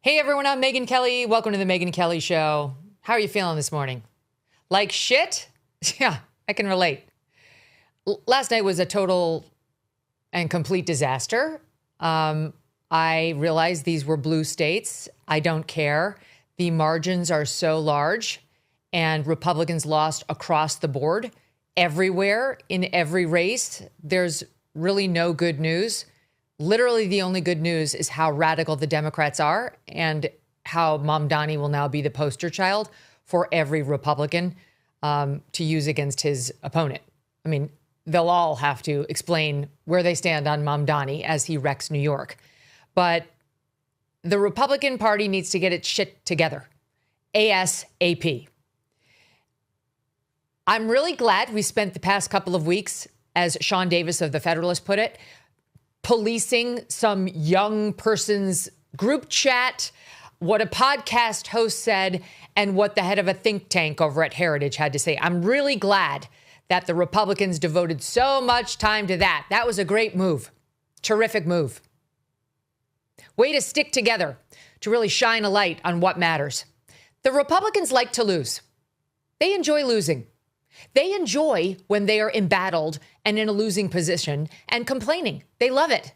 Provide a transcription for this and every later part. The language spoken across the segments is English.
Hey everyone, I'm Megyn Kelly. Welcome to the Megyn Kelly Show. How are you feeling this morning? Like shit? Yeah, I can relate. Last night was a total and complete disaster. I realized these were blue states. I don't care. The margins are so large and Republicans lost across the board everywhere in every race. There's really no good news. Literally, the only good news is how radical the Democrats are and how Mamdani will now be the poster child for every Republican to use against his opponent. I mean, they'll all have to explain where they stand on Mamdani as he wrecks New York. But the Republican Party needs to get its shit together, ASAP. I'm really glad we spent the past couple of weeks, as Sean Davis of The Federalist put it, policing some young person's group chat, what a podcast host said, and what the head of a think tank over at Heritage had to say. I'm really glad that the Republicans devoted so much time to that. That was a great move. Terrific move. Way to stick together, to really shine a light on what matters. The Republicans like to lose. They enjoy losing. They enjoy when they are embattled and in a losing position and complaining. They love it.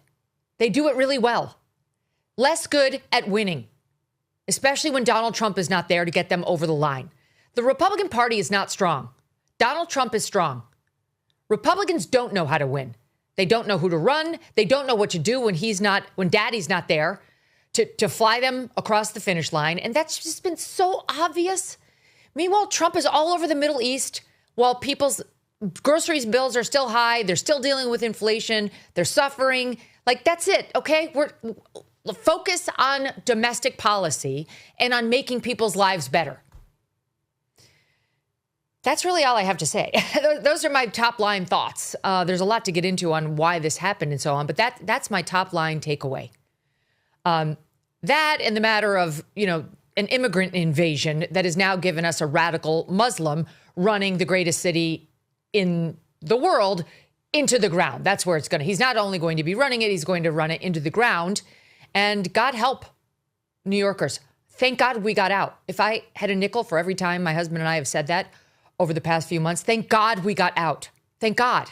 They do it really well. Less good at winning, especially when Donald Trump is not there to get them over the line. The Republican Party is not strong. Donald Trump is strong. Republicans don't know how to win. They don't know who to run. They don't know what to do when daddy's not there to fly them across the finish line. And that's just been so obvious. Meanwhile, Trump is all over the Middle East while people's groceries bills are still high. They're still dealing with inflation. They're suffering. Like, that's it. OK, we're focus on domestic policy and on making people's lives better. That's really all I have to say. Those are my top line thoughts. There's a lot to get into on why this happened and so on, but that's my top line takeaway. That and the matter of, an immigrant invasion that has now given us a radical Muslim running the greatest city in the world into the ground. That's where it's going to. He's not only going to be running it, he's going to run it into the ground. And God help New Yorkers. Thank God we got out. If I had a nickel for every time my husband and I have said that over the past few months, thank God we got out. Thank God.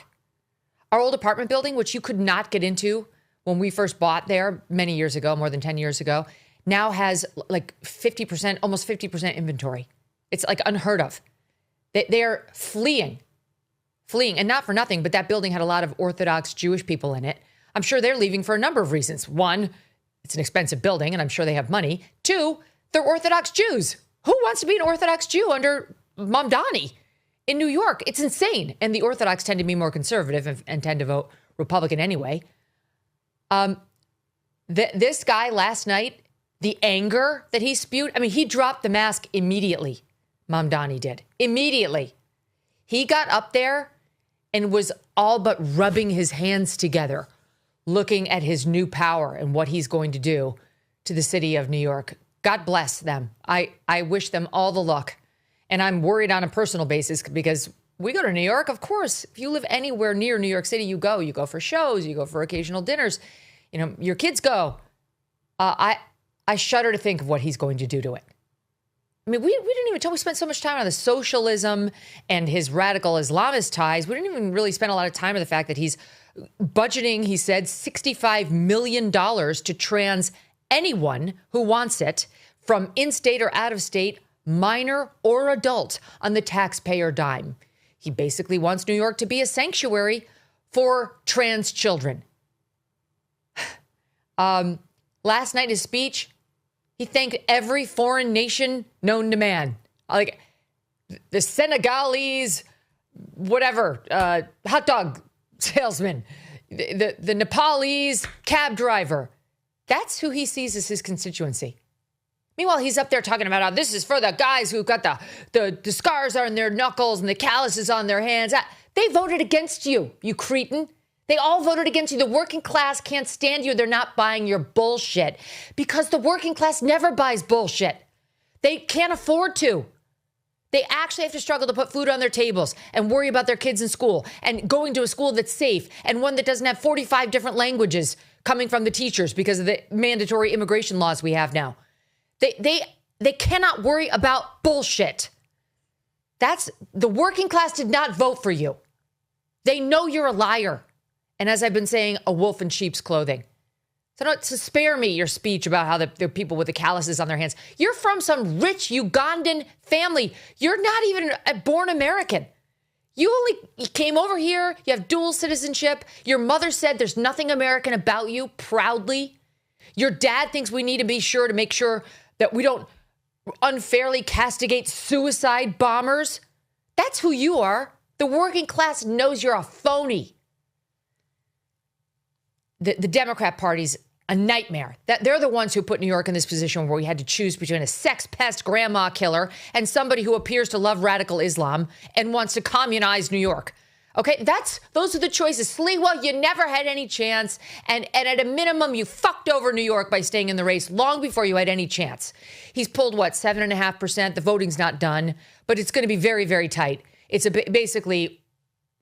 Our old apartment building, which you could not get into when we first bought there many years ago, more than 10 years ago, now has like 50%, almost 50% inventory. It's like unheard of. They're fleeing. And not for nothing, but that building had a lot of Orthodox Jewish people in it. I'm sure they're leaving for a number of reasons. One, it's an expensive building and I'm sure they have money. Two, they're Orthodox Jews. Who wants to be an Orthodox Jew under Mamdani in New York? It's insane. And the Orthodox tend to be more conservative and tend to vote Republican anyway. This guy last night, the anger that he spewed, I mean, he dropped the mask immediately. Mamdani did. Immediately. He got up there and was all but rubbing his hands together, looking at his new power and what he's going to do to the city of New York. God bless them. I wish them all the luck. And I'm worried on a personal basis because we go to New York, of course. If you live anywhere near New York City, you go. You go for shows. You go for occasional dinners. Your kids go. I shudder to think of what he's going to do to it. I mean, we didn't even we spent so much time on the socialism and his radical Islamist ties. We didn't even really spend a lot of time on the fact that he's budgeting, he said, $65 million to trans anyone who wants it from in-state or out-of-state, minor or adult, on the taxpayer dime. He basically wants New York to be a sanctuary for trans children. Last night, his speech, he thanked every foreign nation known to man. Like the Senegalese, whatever, hot dog salesman, the Nepalese cab driver. That's who he sees as his constituency. Meanwhile, he's up there talking about how this is for the guys who've got the scars on their knuckles and the calluses on their hands. They voted against you, you cretin. They all voted against you. The working class can't stand you. They're not buying your bullshit because the working class never buys bullshit. They can't afford to. They actually have to struggle to put food on their tables and worry about their kids in school and going to a school that's safe and one that doesn't have 45 different languages coming from the teachers because of the mandatory immigration laws we have now. They cannot worry about bullshit. The working class did not vote for you. They know you're a liar. And as I've been saying, a wolf in sheep's clothing. So spare me your speech about how the people with the calluses on their hands. You're from some rich Ugandan family. You're not even a born American. You came over here. You have dual citizenship. Your mother said there's nothing American about you, proudly. Your dad thinks we need to be sure to make sure that we don't unfairly castigate suicide bombers. That's who you are. The working class knows you're a phony. The Democrat Party's a nightmare. They're the ones who put New York in this position where we had to choose between a sex pest grandma killer and somebody who appears to love radical Islam and wants to communize New York. Okay, those are the choices. Sliwa, you never had any chance. And at a minimum, you fucked over New York by staying in the race long before you had any chance. He's pulled, 7.5%? The voting's not done, but it's going to be very, very tight. It's basically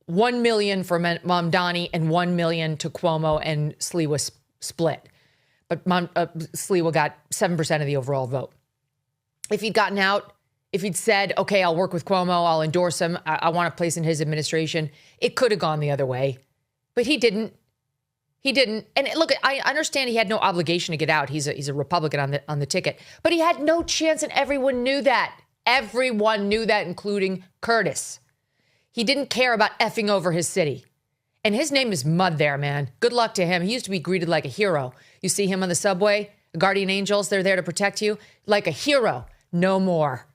1 million for Mamdani and 1 million to Cuomo, and Sliwa split. But Sliwa got 7% of the overall vote. If he'd gotten out, if he'd said, okay, I'll work with Cuomo, I'll endorse him, I want a place in his administration, it could have gone the other way. But he didn't. He didn't. And look, I understand he had no obligation to get out. He's a Republican on the ticket. But he had no chance, and everyone knew that. Everyone knew that, including Curtis. He didn't care about effing over his city. And his name is Mud there, man. Good luck to him. He used to be greeted like a hero. You see him on the subway, guardian angels, they're there to protect you. Like a hero. No more.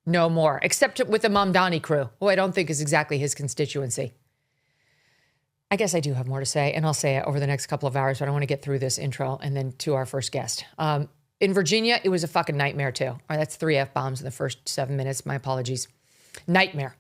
No more. Except with the Mamdani crew, who I don't think is exactly his constituency. I guess I do have more to say, and I'll say it over the next couple of hours, but I want to get through this intro and then to our first guest. In Virginia, it was a fucking nightmare, too. All right, that's 3 F-bombs in the first 7 minutes. My apologies. Nightmare.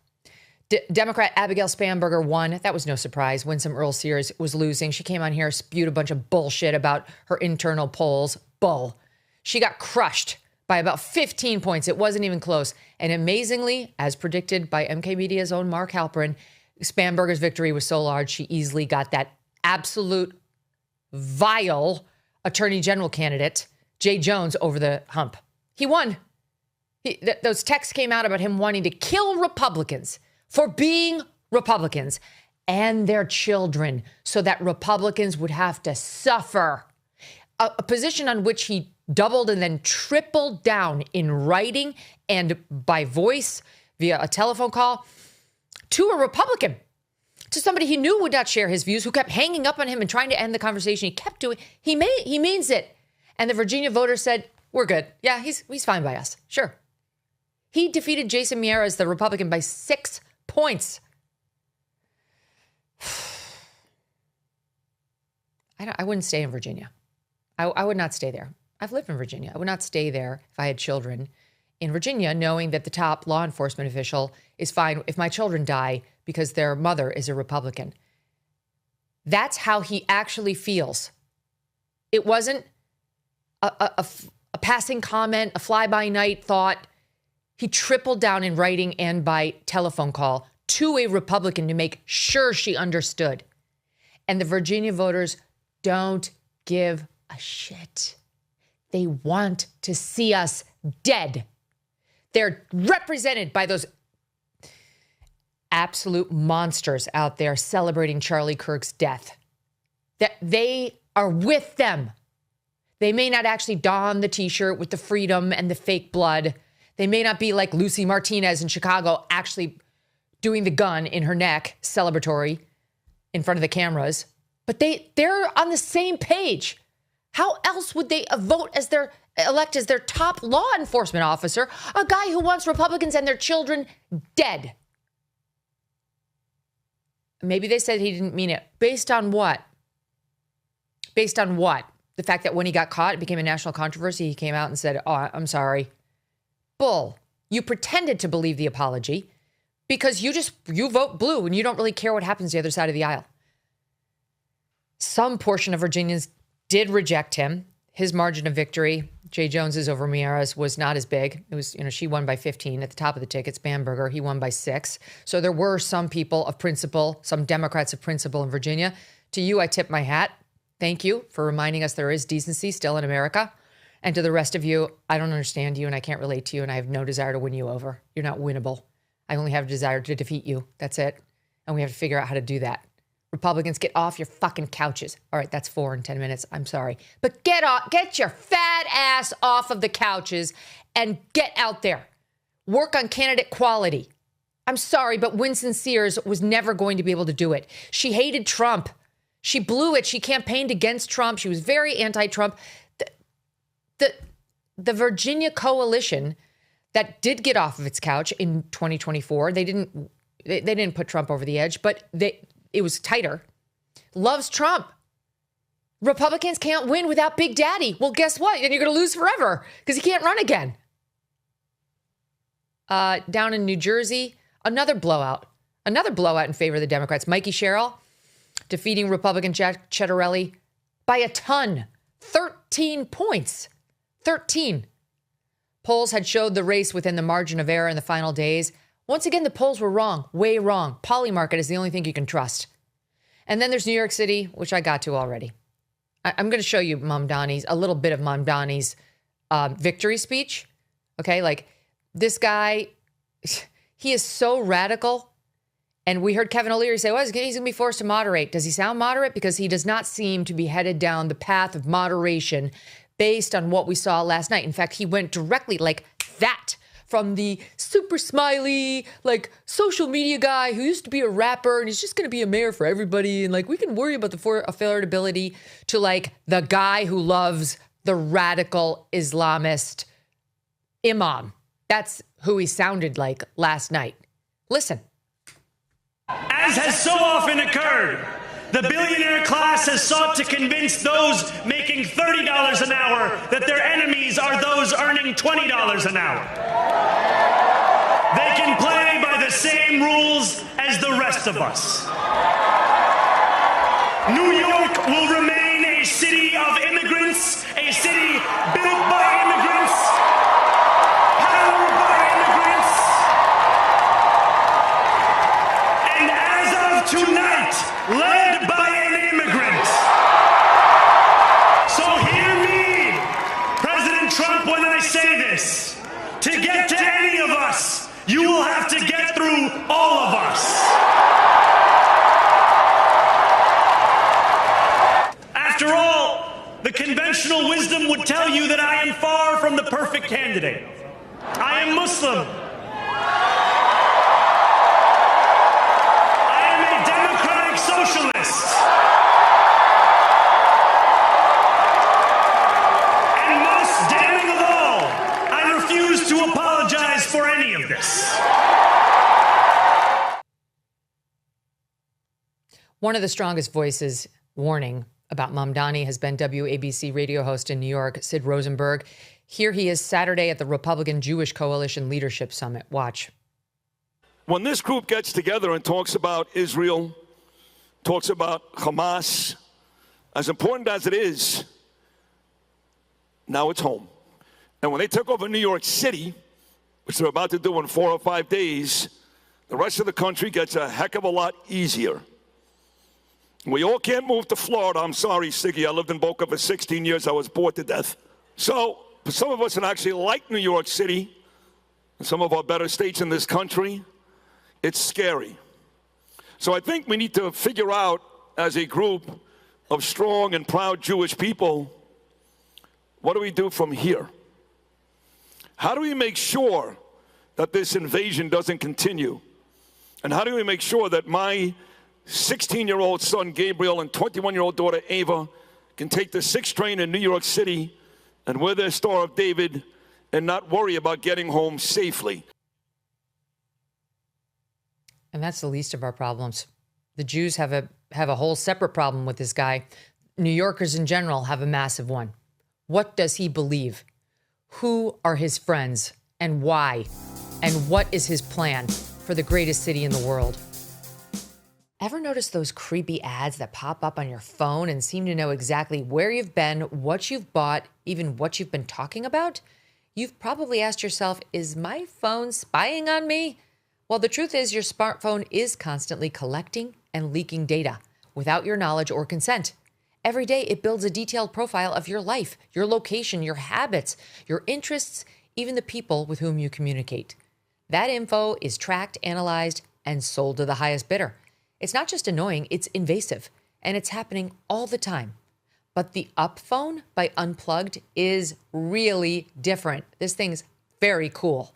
Democrat Abigail Spanberger won. That was no surprise. Winsome Earl Sears was losing. She came on here, spewed a bunch of bullshit about her internal polls. Bull. She got crushed by about 15 points. It wasn't even close. And amazingly, as predicted by MK Media's own Mark Halperin, Spanberger's victory was so large, she easily got that absolute vile attorney general candidate, Jay Jones, over the hump. He won. Those texts came out about him wanting to kill Republicans for being Republicans and their children so that Republicans would have to suffer. A position on which he doubled and then tripled down in writing and by voice via a telephone call to a Republican, to somebody he knew would not share his views, who kept hanging up on him and trying to end the conversation. He kept doing, he means it. And the Virginia voters said, we're good. Yeah, he's fine by us. Sure. He defeated Jason Miyares, the Republican, by 6 points. I wouldn't stay in Virginia. I would not stay there. I've lived in Virginia. I would not stay there if I had children in Virginia, knowing that the top law enforcement official is fine if my children die because their mother is a Republican. That's how he actually feels. It wasn't a passing comment, a fly-by-night thought. He tripled down in writing and by telephone call to a Republican to make sure she understood. And the Virginia voters don't give a shit. They want to see us dead. They're represented by those absolute monsters out there celebrating Charlie Kirk's death. That they are with them. They may not actually don the T-shirt with the freedom and the fake blood. They may not be like Lucy Martinez in Chicago, actually doing the gun in her neck, celebratory, in front of the cameras. But they're on the same page. How else would they elect as their top law enforcement officer a guy who wants Republicans and their children dead? Maybe they said he didn't mean it. Based on what? Based on what? The fact that when he got caught, it became a national controversy. He came out and said, oh, I'm sorry. Bull. You pretended to believe the apology because you vote blue and you don't really care what happens to the other side of the aisle. Some portion of Virginians did reject him. His margin of victory, Jay Jones's over Miyares, was not as big. It was, she won by 15 at the top of the ticket. Spanberger, he won by 6. So there were some people of principle, some Democrats of principle in Virginia. To you, I tip my hat. Thank you for reminding us there is decency still in America. And to the rest of you, I don't understand you and I can't relate to you and I have no desire to win you over. You're not winnable. I only have a desire to defeat you. That's it. And we have to figure out how to do that. Republicans, get off your fucking couches. All right, that's 4 in 10 minutes. I'm sorry. But get your fat ass off of the couches and get out there. Work on candidate quality. I'm sorry, but Winston Sears was never going to be able to do it. She hated Trump. She blew it. She campaigned against Trump. She was very anti-Trump. The Virginia coalition that did get off of its couch in 2024, they didn't put Trump over the edge, but it was tighter, loves Trump. Republicans can't win without Big Daddy. Well, guess what? Then you're going to lose forever because he can't run again. Down in New Jersey, another blowout in favor of the Democrats. Mikey Sherrill defeating Republican Jack Ciattarelli by a ton, 13 points. 13. Polls had showed the race within the margin of error in the final days. Once again, the polls were wrong, way wrong. Polymarket is the only thing you can trust. And then there's New York City, which I got to already. I'm going to show you a little bit of Mamdani's victory speech. Okay, like this guy, he is so radical. And we heard Kevin O'Leary say, well, he's going to be forced to moderate. Does he sound moderate? Because he does not seem to be headed down the path of moderation based on what we saw last night. In fact, he went directly like that from the super smiley, like social media guy who used to be a rapper and he's just going to be a mayor for everybody. And like, we can worry about the affordability to like the guy who loves the radical Islamist imam. That's who he sounded like last night. Listen. As has so often occurred, the billionaire class has sought to convince those making $30 an hour that their enemies are those earning $20 an hour. They can play by the same rules as the rest of us. New York will remain a city of immigrants, a city built by immigrants, powered by immigrants. And as of tonight, led by an immigrant. So hear me, President Trump, when I say this. To get to any of us, you will have to get through all of us. After all, the conventional wisdom would tell you that I am far from the perfect candidate. I am Muslim. I am a democratic socialist. And most damning of all, I refuse to apologize for any of this. One of the strongest voices warning about Mamdani has been WABC radio host in New York, Sid Rosenberg. Here he is Saturday at the Republican Jewish Coalition Leadership Summit. Watch. When this group gets together and talks about Israel, talks about Hamas, as important as it is, now it's home. And when they took over New York City, which they're about to do in 4 or 5 days, the rest of the country gets a heck of a lot easier. We all can't move to Florida. I'm sorry, Siggy. I lived in Boca for 16 years. I was bored to death. So for some of us that actually like New York City, and some of our better states in this country, it's scary. So I think we need to figure out, as a group of strong and proud Jewish people, what do we do from here? How do we make sure that this invasion doesn't continue? And how do we make sure that my 16-year-old son Gabriel and 21-year-old daughter Ava can take the 6 train in New York City and wear their Star of David and not worry about getting home safely? And that's the least of our problems. The Jews have a whole separate problem with this guy. New Yorkers in general have a massive one. What does he believe? Who are his friends and why? And what is his plan for the greatest city in the world? Ever notice those creepy ads that pop up on your phone and seem to know exactly where you've been, what you've bought, even what you've been talking about? You've probably asked yourself, is my phone spying on me? Well, the truth is your smartphone is constantly collecting and leaking data without your knowledge or consent. Every day, it builds a detailed profile of your life, your location, your habits, your interests, even the people with whom you communicate. That info is tracked, analyzed, and sold to the highest bidder. It's not just annoying, it's invasive, and it's happening all the time. But the Up phone by Unplugged is really different. This thing's very cool.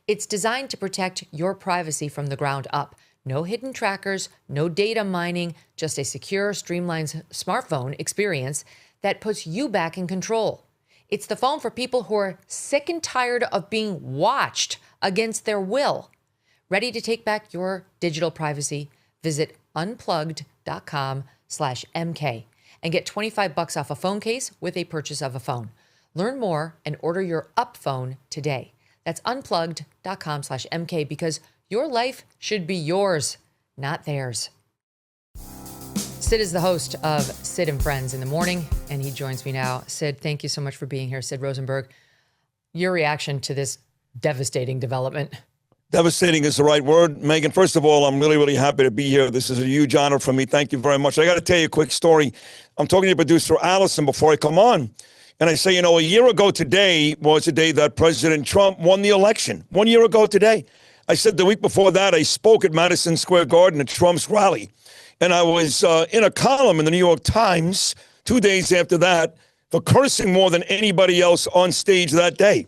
It's designed to protect your privacy from the ground up. No hidden trackers, no data mining, just a secure, streamlined smartphone experience that puts you back in control. It's the phone for people who are sick and tired of being watched against their will. Ready to take back your digital privacy? Visit unplugged.com/MK and get $25 off a phone case with a purchase of a phone. Learn more and order your Up phone today. That's unplugged.com/MK because your life should be yours, not theirs. Sid is the host of Sid and Friends in the morning, and he joins me now. Sid, thank you so much for being here. Sid Rosenberg, your reaction to this devastating development? Devastating is the right word. Megyn, first of all, I'm really, really happy to be here. This is a huge honor for me. Thank you very much. I got to tell you a quick story. I'm talking to your producer, Allison, before I come on. And I say, a year ago today was the day that President Trump won the election. 1 year ago today. I said the week before that, I spoke at Madison Square Garden at Trump's rally. And I was in a column in the New York Times 2 days after that for cursing more than anybody else on stage that day.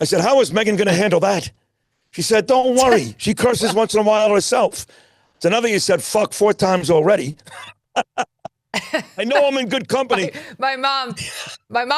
I said, how is Megyn going to handle that? She said, don't worry. She curses once in a while herself. So now that you said fuck 4 times already, I know I'm in good company. My mom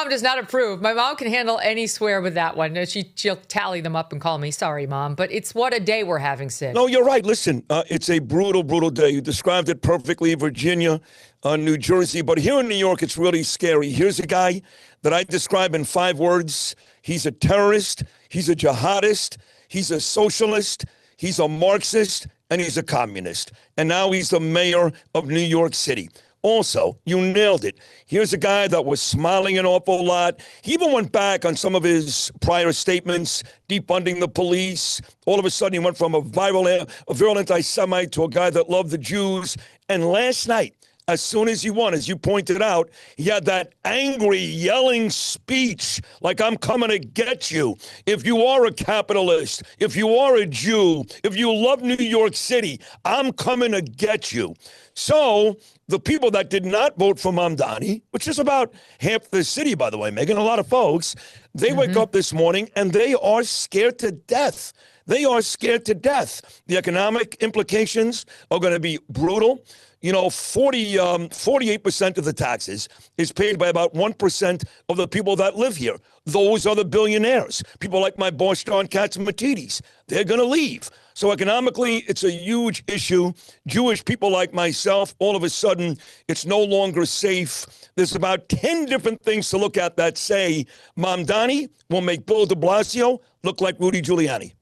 does not approve. My mom can handle any swear with that one. She'll tally them up and call me, sorry, Mom. But it's what a day we're having, Sid. No, you're right. Listen, it's a brutal, brutal day. You described it perfectly. Virginia, New Jersey. But here in New York, it's really scary. Here's a guy that I describe in 5 words. He's a terrorist. He's a jihadist. He's a socialist. He's a Marxist. And he's a communist. And now he's the mayor of New York City. Also, you nailed it. Here's a guy that was smiling an awful lot. He even went back on some of his prior statements, defunding the police. All of a sudden, he went from a virulent anti-Semite to a guy that loved the Jews. And last night, as soon as he won, as you pointed out, he had that angry, yelling speech like, I'm coming to get you. If you are a capitalist, if you are a Jew, if you love New York City, I'm coming to get you. So the people that did not vote for Mamdani, which is about half the city, by the way, Megyn, a lot of folks, they wake up this morning and they are scared to death. They are scared to death. The economic implications are going to be brutal. 48% of the taxes is paid by about 1% of the people that live here. Those are the billionaires. People like my boss, John Katsimatidis. They're going to leave. So economically, it's a huge issue. Jewish people like myself, all of a sudden, it's no longer safe. There's about 10 different things to look at that say Mamdani will make Bill de Blasio look like Rudy Giuliani.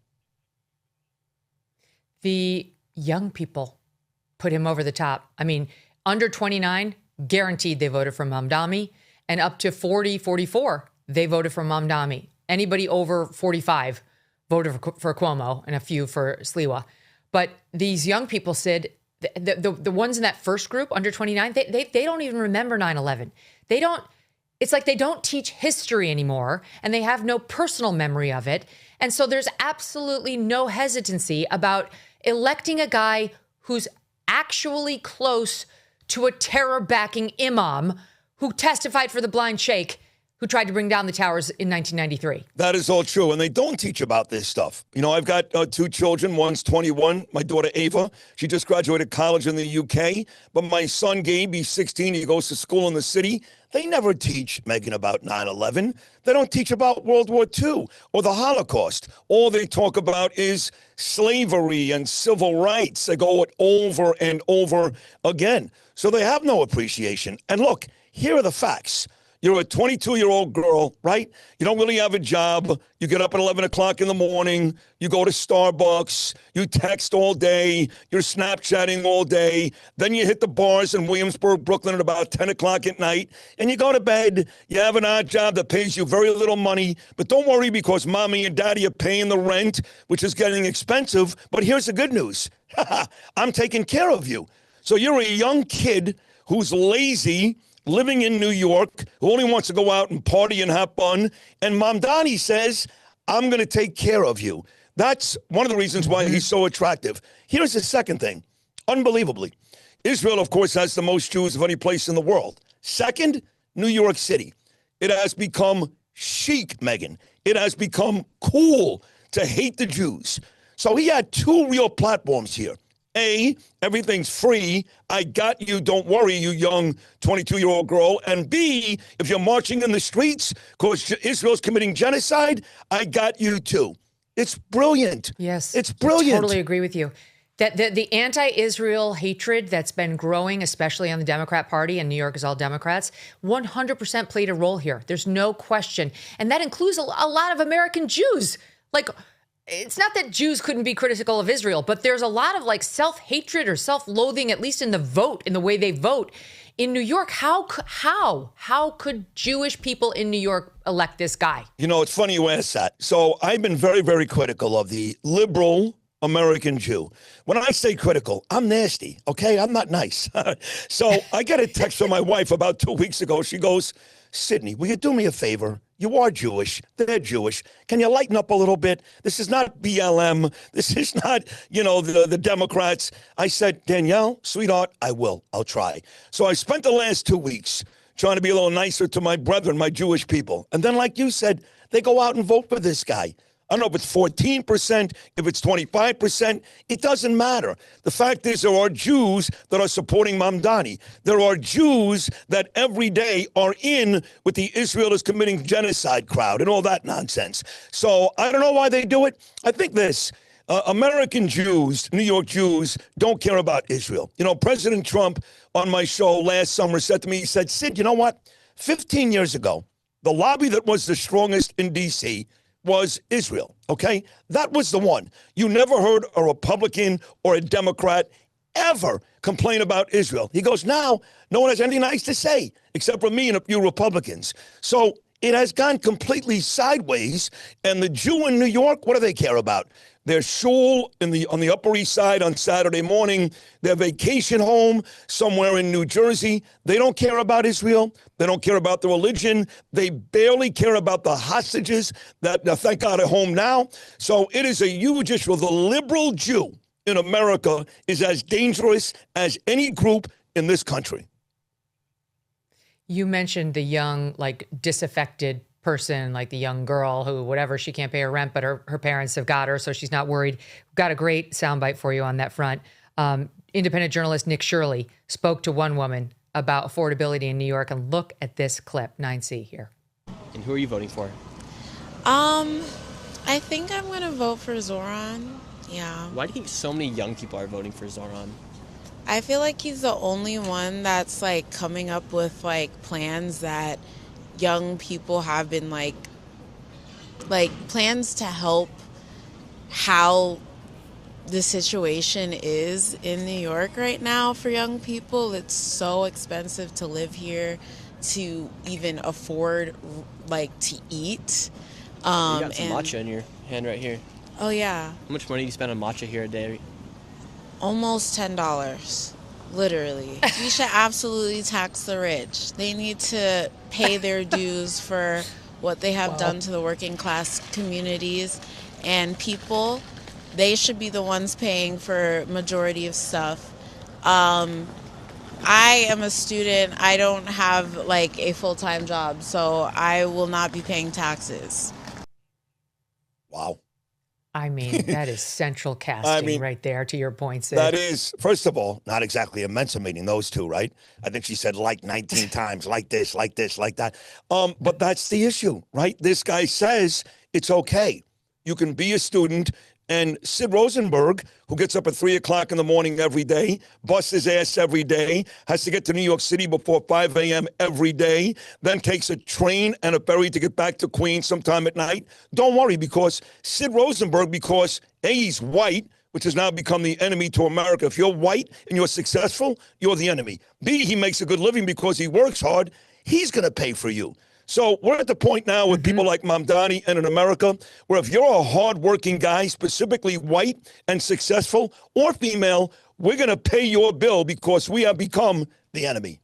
The young people put him over the top. I mean, under 29, guaranteed they voted for Mamdani, and up to 40, 44, they voted for Mamdani. Anybody over 45 voted for Cuomo and a few for Sliwa. But these young people said, the ones in that first group, under 29, they don't even remember 9/11. It's like they don't teach history anymore, and they have no personal memory of it. And so there's absolutely no hesitancy about electing a guy who's actually close to a terror-backing imam who testified for the blind sheikh who tried to bring down the towers in 1993. That is all true, and they don't teach about this stuff. I've got 2 children. One's 21, my daughter Ava. She just graduated college in the UK. But my son Gabe, he's 16. He goes to school in the city. They never teach, Megyn, about 9/11. They don't teach about World War II or the Holocaust. All they talk about is slavery and civil rights. They go it over and over again. So they have no appreciation. And look, here are the facts. You're a 22-year-old girl, right? You don't really have a job. You get up at 11 o'clock in the morning. You go to Starbucks. You text all day. You're Snapchatting all day. Then you hit the bars in Williamsburg, Brooklyn at about 10 o'clock at night. And you go to bed. You have an odd job that pays you very little money. But don't worry, because mommy and daddy are paying the rent, which is getting expensive. But here's the good news. I'm taking care of you. So you're a young kid who's lazy living in New York, who only wants to go out and party and have fun. And Mamdani says, I'm going to take care of you. That's one of the reasons why he's so attractive. Here's the second thing. Unbelievably, Israel, of course, has the most Jews of any place in the world. Second, New York City. It has become chic, Megyn. It has become cool to hate the Jews. So he had two real platforms here. A, everything's free. I got you. Don't worry, you young 22-year-old girl. And B, if you're marching in the streets because Israel's committing genocide, I got you too. It's brilliant. Yes. It's brilliant. I totally agree with you. That the anti-Israel hatred that's been growing, especially on the Democrat Party, and New York is all Democrats, 100% played a role here. There's no question. And that includes a lot of American Jews. Like, it's not that Jews couldn't be critical of Israel, but there's a lot of like self-hatred or self-loathing, at least in the vote, in the way they vote. In New York, how could Jewish people in New York elect this guy? You know, it's funny you ask that. So I've been very, very critical of the liberal American Jew. When I say critical, I'm nasty, okay? I'm not nice. So I got a text from my wife about 2 weeks ago. She goes, Sydney, will you do me a favor? You are Jewish. They're Jewish. Can you lighten up a little bit? This is not BLM. This is not, the Democrats. I said, Danielle, sweetheart, I will. I'll try. So I spent the last 2 weeks trying to be a little nicer to my brethren, my Jewish people. And then, like you said, they go out and vote for this guy. I don't know if it's 14%, if it's 25%. It doesn't matter. The fact is there are Jews that are supporting Mamdani. There are Jews that every day are in with the Israel is committing genocide crowd and all that nonsense. So I don't know why they do it. I think this. American Jews, New York Jews, don't care about Israel. President Trump on my show last summer said to me, he said, Sid, you know what? 15 years ago, the lobby that was the strongest in D.C. was Israel, okay? That was the one. You never heard a Republican or a Democrat ever complain about Israel. He goes, now, no one has anything nice to say except for me and a few Republicans. So it has gone completely sideways, and the Jew in New York, what do they care about? Their shul on the Upper East Side on Saturday morning, their vacation home somewhere in New Jersey. They don't care about Israel. They don't care about the religion. They barely care about the hostages that, thank God, are home now. So it is a huge issue. The liberal Jew in America is as dangerous as any group in this country. You mentioned the young, disaffected person, like the young girl who, whatever, she can't pay her rent, but her parents have got her, so she's not worried. Got a great soundbite for you on that front. Independent journalist Nick Shirley spoke to one woman about affordability in New York, and look at this clip, 9C here. And who are you voting for? I think I'm going to vote for Zohran. Yeah. Why do you think so many young people are voting for Zohran? I feel like he's the only one that's coming up with plans that young people have been plans to help how the situation is in New York right now for young people. It's so expensive to live here, to even afford to eat. You got some matcha in your hand right here. Oh yeah. How much money do you spend on matcha here a day? Almost $10. Literally. We should absolutely tax the rich. They need to pay their dues for what they have done to the working class communities and people. They should be the ones paying for majority of stuff. I am a student. I don't have a full-time job, so I will not be paying taxes. Wow. I mean, that is central casting right there, to your point, Sid. That is, first of all, not exactly a Mensa meeting, those two, right? I think she said 19 times, like this, like that. But that's the issue, right? This guy says it's okay. You can be a student. And Sid Rosenberg, who gets up at 3 o'clock in the morning every day, busts his ass every day, has to get to New York City before 5 a.m. every day, then takes a train and a ferry to get back to Queens sometime at night. Don't worry, because Sid Rosenberg, because A, he's white, which has now become the enemy to America. If you're white and you're successful, you're the enemy. B, he makes a good living because he works hard. He's going to pay for you. So we're at the point now with people like Mamdani and in America where if you're a hardworking guy, specifically white and successful or female, we're going to pay your bill because we have become the enemy.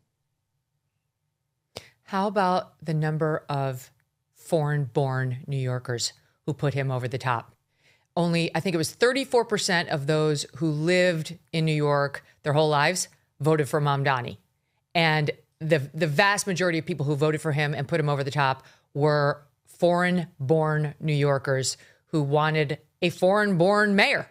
How about the number of foreign-born New Yorkers who put him over the top? I think it was 34% of those who lived in New York their whole lives voted for Mamdani. And the vast majority of people who voted for him and put him over the top were foreign-born New Yorkers who wanted a foreign-born mayor.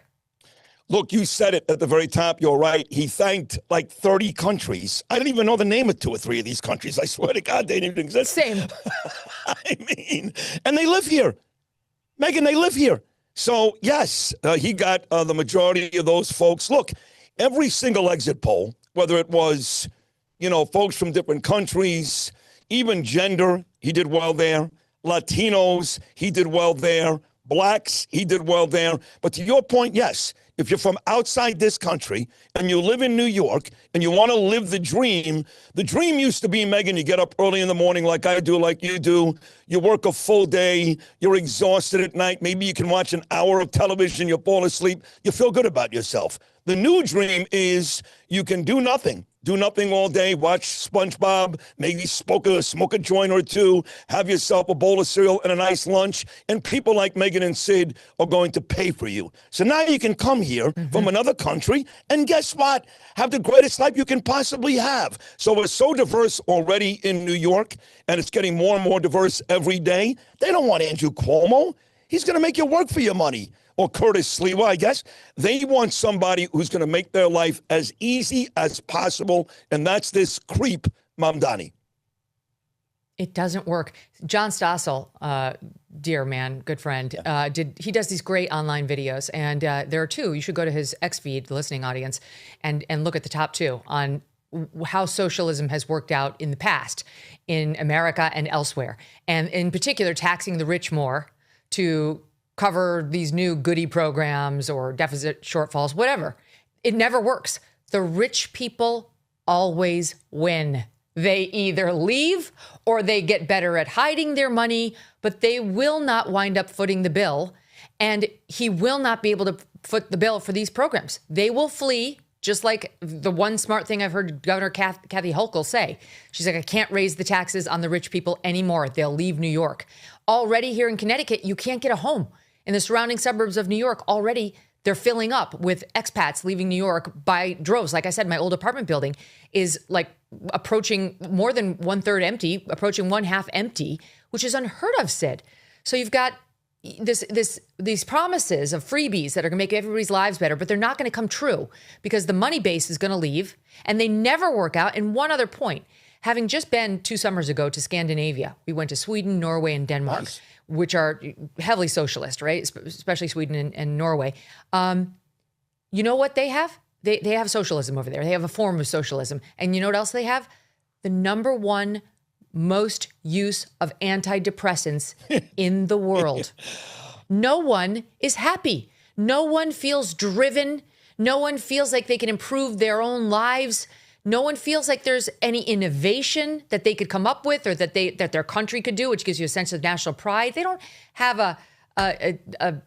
Look, you said it at the very top. You're right. He thanked like 30 countries. I didn't even know the name of 2 or 3 of these countries. I swear to God, they didn't even exist. Same. I mean, and they live here. Megyn, they live here. So, yes, he got the majority of those folks. Look, every single exit poll, whether it was, folks from different countries, even gender, he did well there. Latinos, he did well there. Blacks, he did well there. But to your point, yes, if you're from outside this country and you live in New York and you want to live the dream used to be, Megyn, you get up early in the morning like I do, like you do. You work a full day. You're exhausted at night. Maybe you can watch an hour of television. You fall asleep. You feel good about yourself. The new dream is you can do nothing. Do nothing all day, watch SpongeBob, maybe smoke a joint or 2, have yourself a bowl of cereal and a nice lunch, and people like Megyn and Sid are going to pay for you. So now you can come here from another country, and guess what? Have the greatest life you can possibly have. So we're so diverse already in New York, and it's getting more and more diverse every day. They don't want Andrew Cuomo. He's going to make you work for your money. Or Curtis Sliwa, I guess. They want somebody who's going to make their life as easy as possible, and that's this creep, Mamdani. It doesn't work. John Stossel, dear man, good friend, he does these great online videos, and there are 2. You should go to his X feed, the listening audience, and look at the top 2 on how socialism has worked out in the past in America and elsewhere, and in particular taxing the rich more to cover these new goodie programs or deficit shortfalls, whatever. It never works. The rich people always win. They either leave or they get better at hiding their money, but they will not wind up footing the bill. And he will not be able to foot the bill for these programs. They will flee, just like the one smart thing I've heard Governor Kathy Hochul say. She's like, I can't raise the taxes on the rich people anymore. They'll leave New York. Already here in Connecticut, you can't get a home. In the surrounding suburbs of New York, already they're filling up with expats leaving New York by droves. Like I said, my old apartment building is like approaching more than 1/3 empty, approaching 1/2 empty, which is unheard of, Sid. So you've got these promises of freebies that are going to make everybody's lives better, but they're not going to come true because the money base is going to leave and they never work out. And one other point, having just been 2 summers ago to Scandinavia, we went to Sweden, Norway, and Denmark. Nice. Which are heavily socialist, right? Especially Sweden and Norway. You know what they have? They have socialism over there. They have a form of socialism. And you know what else they have? The number 1 most use of antidepressants in the world. No one is happy. No one feels driven. No one feels like they can improve their own lives. No one feels like there's any innovation that they could come up with or that their country could do, which gives you a sense of national pride. They don't have a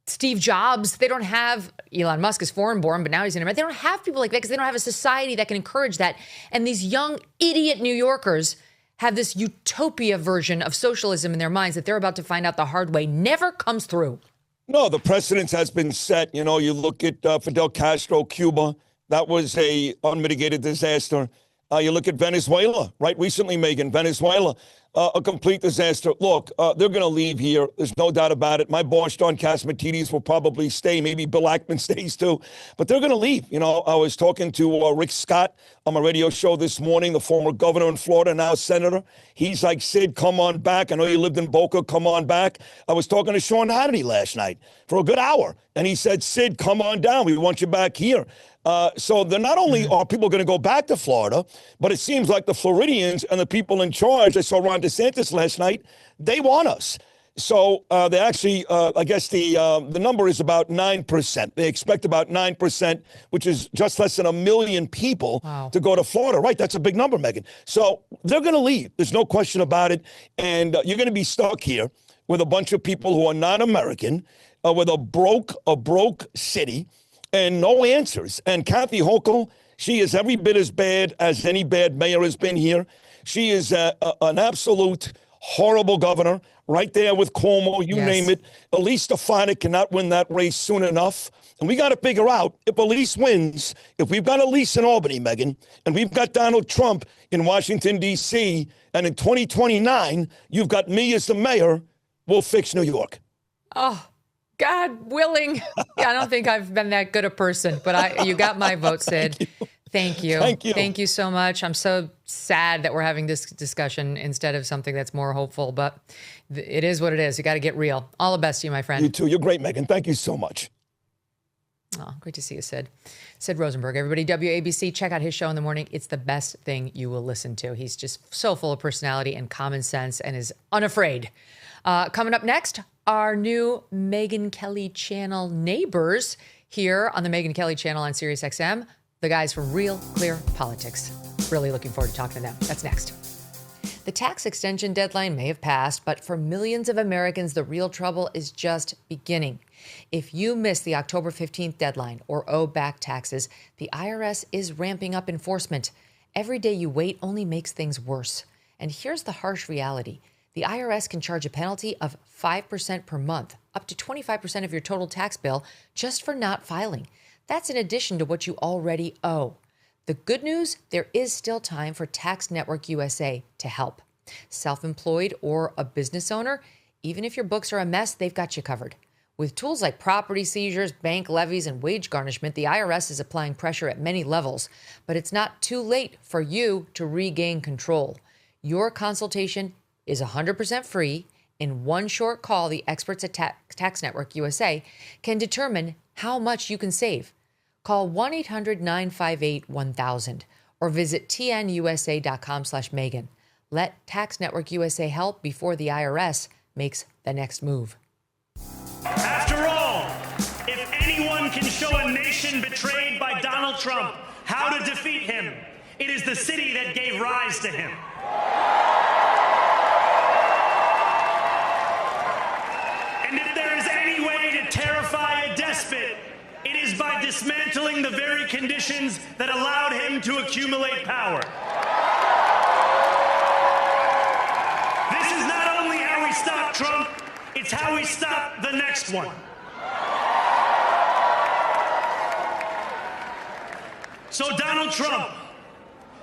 Steve Jobs. They don't have Elon Musk is foreign-born, but now he's in America. They don't have people like that because they don't have a society that can encourage that. And these young idiot New Yorkers have this utopia version of socialism in their minds that they're about to find out the hard way never comes through. No, the precedent has been set. You look at Fidel Castro, Cuba. That was a unmitigated disaster. You look at Venezuela, right? Recently, Megyn, Venezuela, a complete disaster. Look, they're going to leave here. There's no doubt about it. My boss, John Catsimatidis, will probably stay. Maybe Bill Ackman stays too. But they're going to leave. I was talking to Rick Scott on my radio show this morning, the former governor in Florida, now senator. He's like, Sid, come on back. I know you lived in Boca. Come on back. I was talking to Sean Hannity last night for a good hour. And he said, Sid, come on down. We want you back here. So they're not only are people going to go back to Florida, but it seems like the Floridians and the people in charge, I saw Ron DeSantis last night, they want us. So they actually, I guess the number is about 9%. They expect about 9%, which is just less than 1 million people to go to Florida. Right, that's a big number, Megyn. So they're going to leave. There's no question about it. And you're going to be stuck here with a bunch of people who are not American, with a broke city. And no answers. And Kathy Hochul, she is every bit as bad as any bad mayor has been here. She is an absolute horrible governor, right there with Cuomo, you name it. Elise Stefanik cannot win that race soon enough. And we got to figure out if Elise wins, if we've got Elise in Albany, Megyn, and we've got Donald Trump in Washington, D.C., and in 2029, you've got me as the mayor, we'll fix New York. Oh, God willing. Yeah, I don't think I've been that good a person, but you got my vote, Sid. Thank you. Thank you. Thank you so much. I'm so sad that we're having this discussion instead of something that's more hopeful, but it is what it is. You got to get real. All the best to you, my friend. You too. You're great, Megyn. Thank you so much. Oh, great to see you, Sid. Sid Rosenberg, everybody, WABC. Check out his show in the morning. It's the best thing you will listen to. He's just so full of personality and common sense and is unafraid. Coming up next, our new Megyn Kelly channel neighbors here on the Megyn Kelly channel on SiriusXM. The guys from Real Clear Politics. Really looking forward to talking to them. That's next. The tax extension deadline may have passed, but for millions of Americans, the real trouble is just beginning. If you miss the October 15th deadline or owe back taxes, the IRS is ramping up enforcement. Every day you wait only makes things worse. And here's the harsh reality. The IRS can charge a penalty of 5% per month, up to 25% of your total tax bill, just for not filing. That's in addition to what you already owe. The good news, there is still time for Tax Network USA to help. Self-employed or a business owner, even if your books are a mess, they've got you covered. With tools like property seizures, bank levies, and wage garnishment, the IRS is applying pressure at many levels. But it's not too late for you to regain control. Your consultation is 100% free. In one short call, the experts at Tax Network USA can determine how much you can save. Call 1-800-958-1000 or visit tnusa.com/Megyn. Let Tax Network USA help before the IRS makes the next move. After all, if anyone can show a nation betrayed by Donald Trump how to defeat him, it is the city that gave rise to him. And if there is any way to terrify a despot, it is by dismantling the very conditions that allowed him to accumulate power. This is not only how we stop Trump, it's how we stop the next one. So Donald Trump,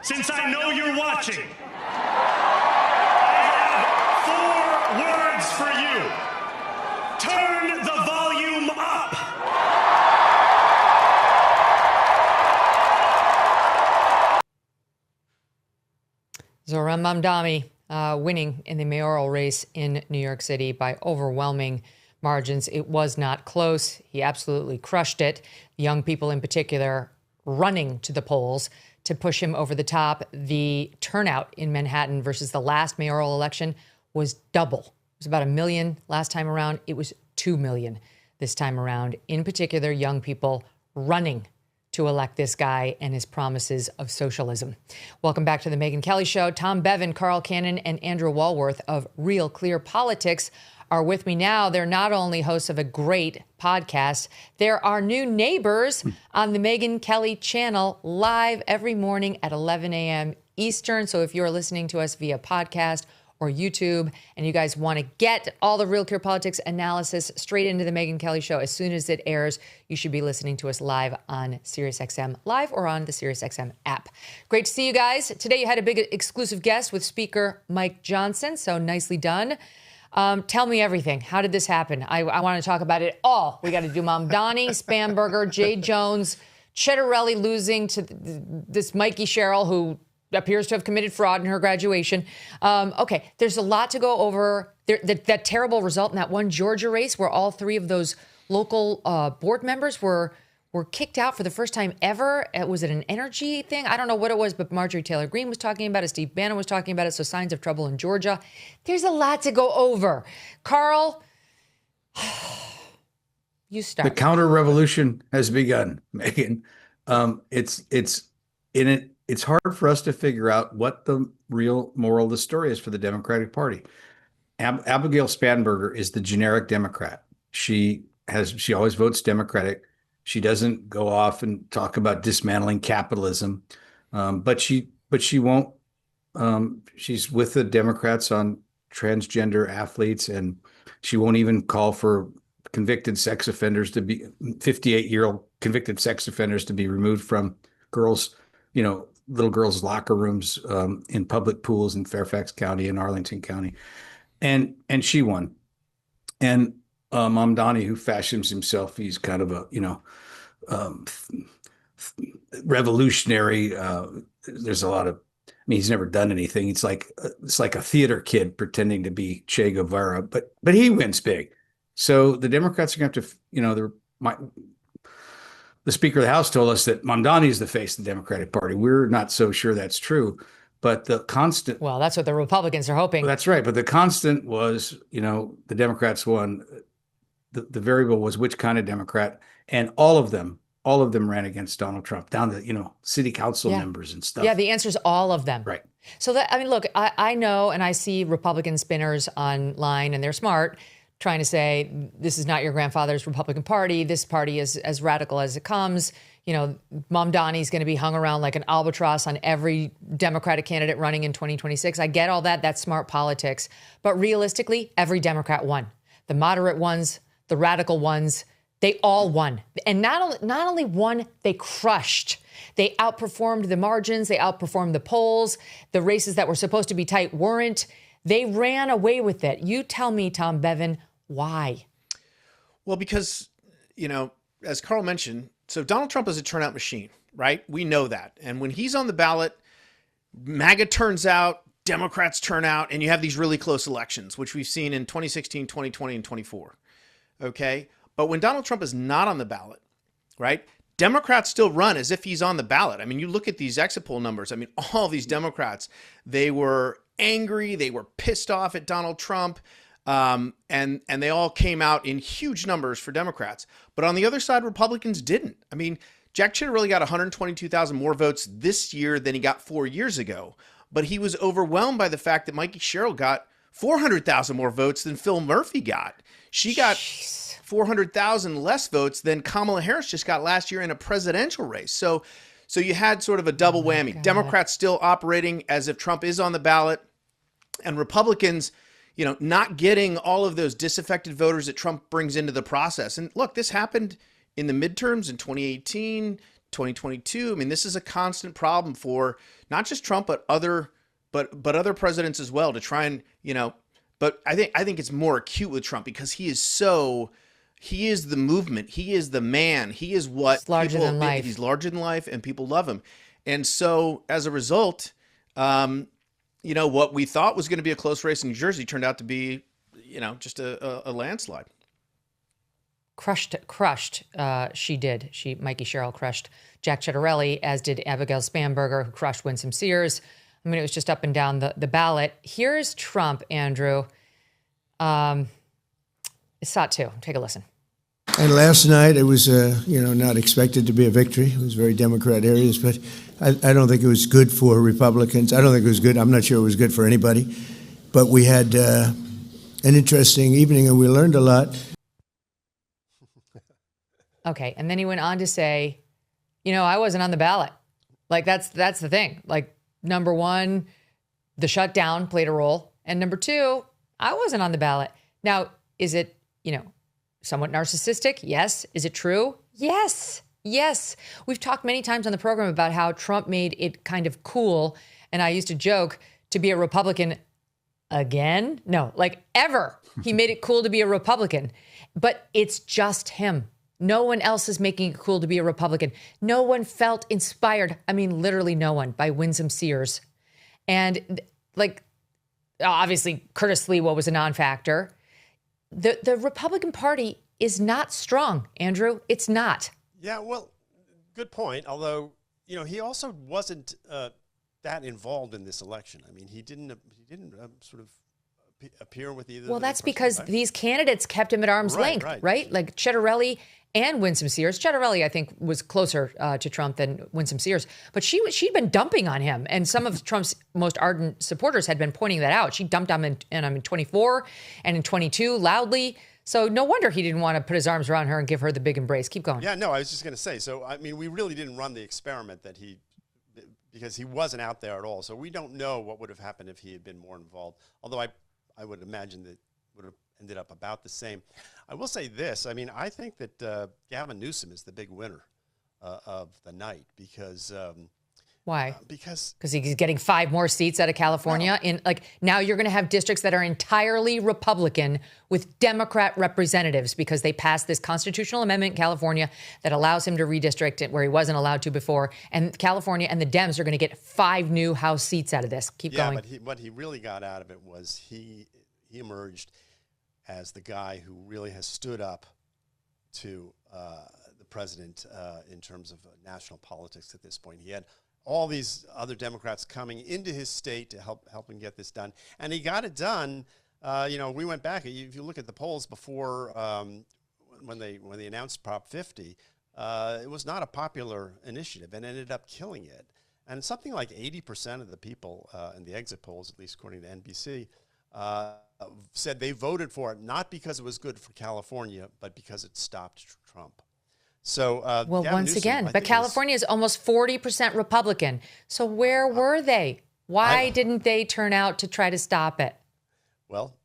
since I know you're watching, I have 4 words for you. Turn the volume up. Zohran Mamdani winning in the mayoral race in New York City by overwhelming margins. It was not close. He absolutely crushed it. Young people in particular running to the polls to push him over the top. The turnout in Manhattan versus the last mayoral election was double. It was about 1 million last time around. It was 2 million this time around. In particular, young people running to elect this guy and his promises of socialism. Welcome back to the Megyn Kelly Show. Tom Bevan, Carl Cannon, and Andrew Walworth of Real Clear Politics are with me now. They're not only hosts of a great podcast, they're our new neighbors on the Megyn Kelly channel, live every morning at 11 a.m. Eastern. So if you're listening to us via podcast or YouTube, and you guys want to get all the Real Clear Politics analysis straight into the Megyn Kelly Show as soon as it airs, you should be listening to us live on SiriusXM Live or on the SiriusXM app. Great to see you guys. Today you had a big exclusive guest with Speaker Mike Johnson, so nicely done. Tell me everything. How did this happen? I want to talk about it all. We got to do Mamdani, Spamberger, Jay Jones, Cheddarelli losing to this Mikey Sherrill, who appears to have committed fraud in her graduation. Okay, there's a lot to go over. That terrible result in that one Georgia race where all 3 of those local board members were kicked out for the first time ever. Was it an energy thing? I don't know what it was, but Marjorie Taylor Greene was talking about it. Steve Bannon was talking about it. So signs of trouble in Georgia. There's a lot to go over. Carl, you start. The counter revolution has begun, Megyn. It's hard for us to figure out what the real moral of the story is for the Democratic Party. Abigail Spanberger is the generic Democrat. She always votes Democratic. She doesn't go off and talk about dismantling capitalism, but she won't She's with the Democrats on transgender athletes, and she won't even call for convicted sex offenders to be 58-year-old convicted sex offenders to be removed from girls, little girls' locker rooms in public pools in Fairfax County and Arlington County. And she won. And Mamdani, who fashions himself, he's kind of a, revolutionary. There's a lot of, he's never done anything. It's like a theater kid pretending to be Che Guevara, but he wins big. So the Democrats are going to have to, the Speaker of the House told us that Mamdani is the face of the Democratic Party. We're not so sure that's true, but the constant. Well, that's what the Republicans are hoping. That's right. But the constant was, the Democrats won. The variable was which kind of Democrat, and all of them ran against Donald Trump, down to, city council members and stuff. Yeah, the answer is all of them. Right. So look, I know, and I see Republican spinners online, and they're smart, trying to say, this is not your grandfather's Republican Party. This party is as radical as it comes. Mamdani is going to be hung around like an albatross on every Democratic candidate running in 2026. I get all that. That's smart politics. But realistically, every Democrat won. The moderate ones, the radical ones, they all won. And not only won, they crushed. They outperformed the margins. They outperformed the polls. The races that were supposed to be tight weren't. They ran away with it. You tell me, Tom Bevan, why? Well, because, as Carl mentioned, so Donald Trump is a turnout machine, right? We know that. And when he's on the ballot, MAGA turns out, Democrats turn out, and you have these really close elections, which we've seen in 2016, 2020, and 24. Okay? But when Donald Trump is not on the ballot, right, Democrats still run as if he's on the ballot. I mean, you look at these exit poll numbers. I mean, all these Democrats, they were angry. They were pissed off at Donald Trump. And they all came out in huge numbers for Democrats. But on the other side, Republicans didn't. I mean, Jack Ciattarelli got 122,000 more votes this year than he got 4 years ago. But he was overwhelmed by the fact that Mikey Sherrill got 400,000 more votes than Phil Murphy got. She got 400,000 less votes than Kamala Harris just got last year in a presidential race. So you had sort of a double whammy. Democrats still operating as if Trump is on the ballot, and Republicans, not getting all of those disaffected voters that Trump brings into the process. And look, this happened in the midterms in 2018, 2022. I mean, this is a constant problem for not just Trump, but other presidents as well, to try and, but I think it's more acute with Trump because he is the movement. He is the man. He is what he's larger than life. He's larger than life, and people love him. And so as a result, what we thought was going to be a close race in New Jersey turned out to be, just a landslide. Crushed. Mikey Sherrill crushed Jack Ciattarelli, as did Abigail Spanberger, who crushed Winsome Sears. I mean, it was just up and down the ballot. Here's Trump, Andrew. It's hot too. Take a listen. And last night, it was, not expected to be a victory. It was very Democrat areas, but I don't think it was good for Republicans. I don't think it was good. I'm not sure it was good for anybody. But we had an interesting evening, and we learned a lot. Okay, and then he went on to say, I wasn't on the ballot. Like, that's the thing. Like, number one, the shutdown played a role. And number two, I wasn't on the ballot. Now, is it, somewhat narcissistic? Yes. Is it true? Yes. Yes. We've talked many times on the program about how Trump made it kind of cool. And I used to joke, to be a Republican again? No, like ever. He made it cool to be a Republican. But it's just him. No one else is making it cool to be a Republican. No one felt inspired. I mean, literally no one, by Winsome Sears. And obviously, Curtis Sliwa was a non-factor. The Republican Party is not strong, Andrew. It's not. Yeah, well, good point. Although, he also wasn't that involved in this election. I mean, he didn't sort of appear with either. Well, that's because these candidates kept him at arm's length, right? Like Ciattarelli and Winsome Sears. Ciattarelli, I think, was closer to Trump than Winsome Sears, but she'd been dumping on him, and some of Trump's most ardent supporters had been pointing that out. She dumped on him in 24 and in 22 loudly. So no wonder he didn't want to put his arms around her and give her the big embrace. Keep going. Yeah, no, I was just going to say. So I mean, we really didn't run the experiment that he because he wasn't out there at all. So we don't know what would have happened if he had been more involved, although I would imagine that would have ended up about the same. I will say this. I mean, I think that Gavin Newsom is the big winner of the night because why? Because he's getting 5 more seats out of California. Now you're going to have districts that are entirely Republican with Democrat representatives because they passed this constitutional amendment in California that allows him to redistrict it where he wasn't allowed to before. And California and the Dems are going to get 5 new House seats out of this. Keep going. Yeah, but what he really got out of it was he emerged as the guy who really has stood up to the president in terms of national politics at this point. He had all these other Democrats coming into his state to help him get this done. And he got it done. We went back. If you look at the polls before when they announced Prop 50, it was not a popular initiative and ended up killing it. And something like 80% of the people in the exit polls, at least according to NBC, said they voted for it not because it was good for California, but because it stopped Trump. So, once again, but California is almost 40% Republican. So where were they? Why didn't they turn out to try to stop it? Well,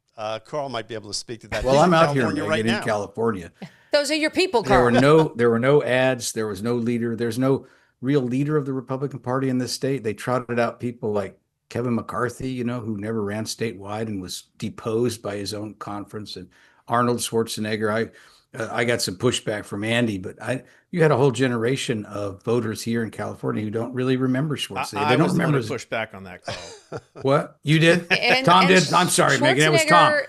Carl might be able to speak to that. Well, I'm out here in California. Those are your people, Carl. There were no ads. There was no leader. There's no real leader of the Republican Party in this state. They trotted out people like Kevin McCarthy, who never ran statewide and was deposed by his own conference, and Arnold Schwarzenegger. I got some pushback from Andy, but you had a whole generation of voters here in California who don't really remember Schwarzenegger. They don't remember push back on that, Carl. What? You did? Tom did? I'm sorry, Megyn. It was Tom.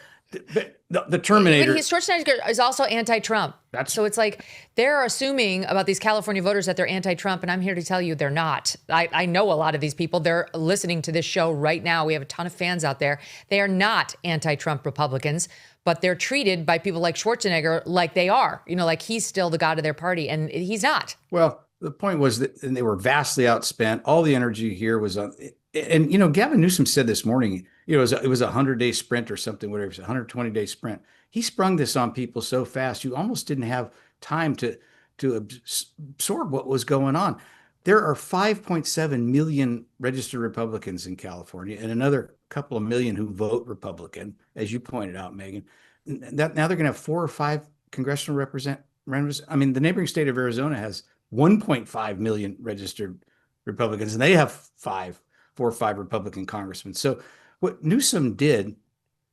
The Terminator. Schwarzenegger is also anti-Trump. So it's like they're assuming about these California voters that they're anti-Trump, and I'm here to tell you they're not. I know a lot of these people. They're listening to this show right now. We have a ton of fans out there. They are not anti-Trump Republicans, but they're treated by people like Schwarzenegger like they are. Like he's still the god of their party, and he's not. Well, the point was that they were vastly outspent. All the energy here was on. And, Gavin Newsom said this morning, it was a 100-day sprint or something, whatever. It's a 120-day sprint. He sprung this on people so fast, you almost didn't have time to absorb what was going on. There are 5.7 million registered Republicans in California and another couple of million who vote Republican, as you pointed out, Megyn. Now they're going to have 4 or 5 congressional representatives. I mean, the neighboring state of Arizona has 1.5 million registered Republicans, and they have 4 or 5 Republican congressmen. So what Newsom did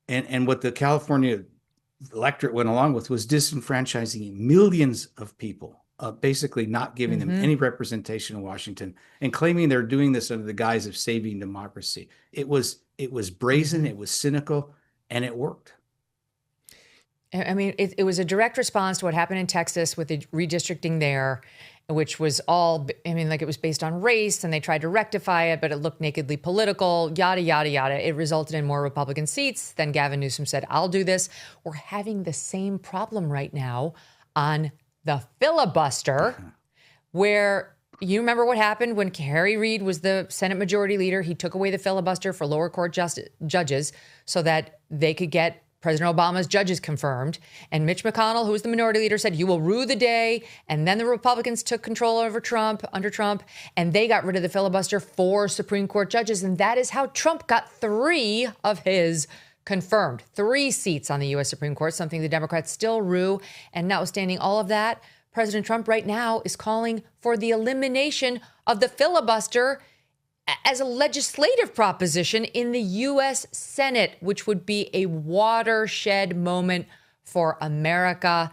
and what the California electorate went along with was disenfranchising millions of people, basically not giving them any representation in Washington and claiming they're doing this under the guise of saving democracy. It was brazen, it was cynical, and it worked. I mean, it was a direct response to what happened in Texas with the redistricting there, which was it was based on race, and they tried to rectify it, but it looked nakedly political, yada, yada, yada. It resulted in more Republican seats. Then Gavin Newsom said, I'll do this. We're having the same problem right now on the filibuster, where you remember what happened when Harry Reid was the Senate Majority Leader. He took away the filibuster for lower court judges so that they could get President Obama's judges confirmed. And Mitch McConnell, who was the minority leader, said, you will rue the day. And then the Republicans took control under Trump, and they got rid of the filibuster for Supreme Court judges. And that is how Trump got 3 of his confirmed, 3 seats on the U.S. Supreme Court, something the Democrats still rue. And notwithstanding all of that, President Trump right now is calling for the elimination of the filibuster as a legislative proposition in the U.S. Senate, which would be a watershed moment for America.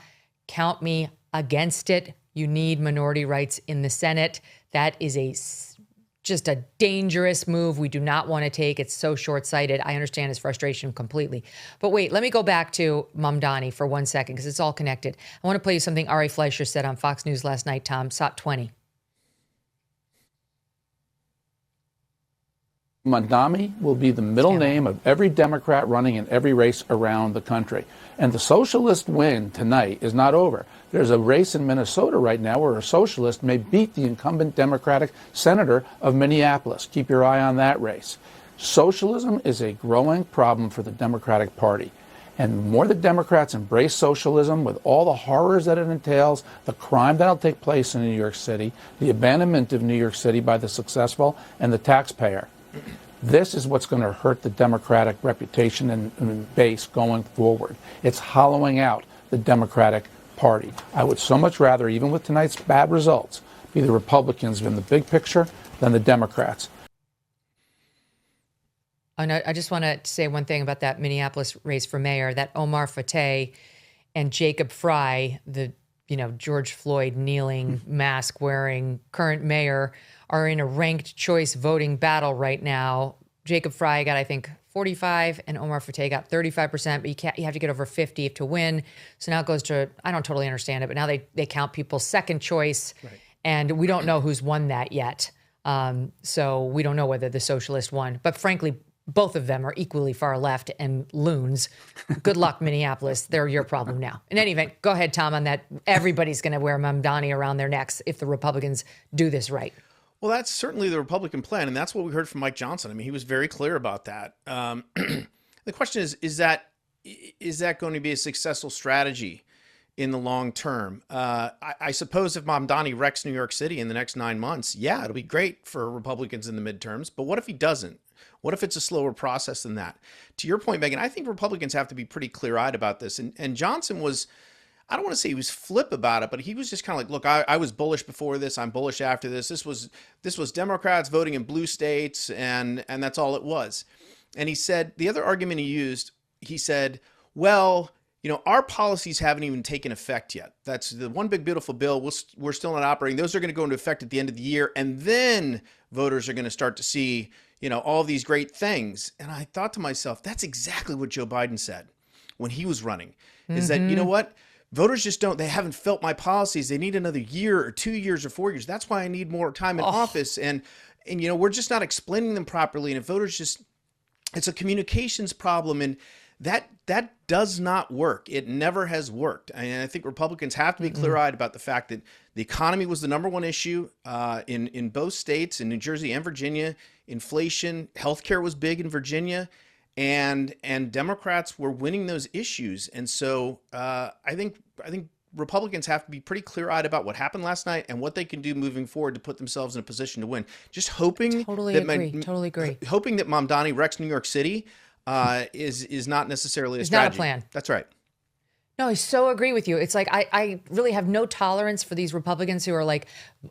Count me against it. You need minority rights in the Senate. That is just a dangerous move we do not want to take. It's so short-sighted. I understand his frustration completely. But wait, let me go back to Mamdani for 1 second, because it's all connected. I want to play you something Ari Fleischer said on Fox News last night, Tom. SOT 20. Mamdani will be the middle name of every Democrat running in every race around the country. And the socialist win tonight is not over. There's a race in Minnesota right now where a socialist may beat the incumbent Democratic senator of Minneapolis. Keep your eye on that race. Socialism is a growing problem for the Democratic Party. And the more the Democrats embrace socialism with all the horrors that it entails, the crime that'll take place in New York City, the abandonment of New York City by the successful and the taxpayer, this is what's going to hurt the Democratic reputation and base going forward. It's hollowing out the Democratic Party. I would so much rather, even with tonight's bad results, be the Republicans in the big picture than the Democrats. And I just want to say one thing about that Minneapolis race for mayor, that Omar Fateh and Jacob Fry, the George Floyd kneeling, mask wearing current mayor, are in a ranked choice voting battle right now. Jacob Fry got, I think, 45 and Omar Fateh got 35%, but you have to get over 50 to win. So now it goes to, I don't totally understand it, but now they count people's second choice. Right. And we don't know who's won that yet. So we don't know whether the socialist won. But frankly, both of them are equally far left and loons. Good luck, Minneapolis. They're your problem now. In any event, go ahead, Tom, on that. Everybody's going to wear Mamdani around their necks if the Republicans do this right. Well, that's certainly the Republican plan, and that's what we heard from Mike Johnson. I mean, he was very clear about that. The question is that going to be a successful strategy in the long term? I suppose if Mamdani wrecks New York City in the next 9 months, yeah, it'll be great for Republicans in the midterms. But what if he doesn't? What if it's a slower process than that? To your point, Megyn, I think Republicans have to be pretty clear-eyed about this. And Johnson was, I don't want to say he was flip about it, but he was just kind of like, look, I was bullish before this. I'm bullish after this. This was Democrats voting in blue states, and that's all it was. And he said, the other argument he used, he said, well, our policies haven't even taken effect yet. That's the one big beautiful bill. We're still not operating. Those are going to go into effect at the end of the year. And then voters are going to start to see, all these great things. And I thought to myself, that's exactly what Joe Biden said when he was running, is that, you know what? Voters just they haven't felt my policies. They need another year or 2 years or 4 years. That's why I need more time in office. And we're just not explaining them properly. And if voters it's a communications problem. And that does not work. It never has worked. And I think Republicans have to be clear-eyed about the fact that the economy was the number one issue in both states, in New Jersey and Virginia. Inflation, healthcare was big in Virginia, and Democrats were winning those issues. And so I think Republicans have to be pretty clear-eyed about what happened last night and what they can do moving forward to put themselves in a position to win. Just hoping Totally agree. Hoping that Mamdani wrecks New York City is not necessarily a strategy. Not a plan. That's right. No, I so agree with you. It's like I really have no tolerance for these Republicans who are like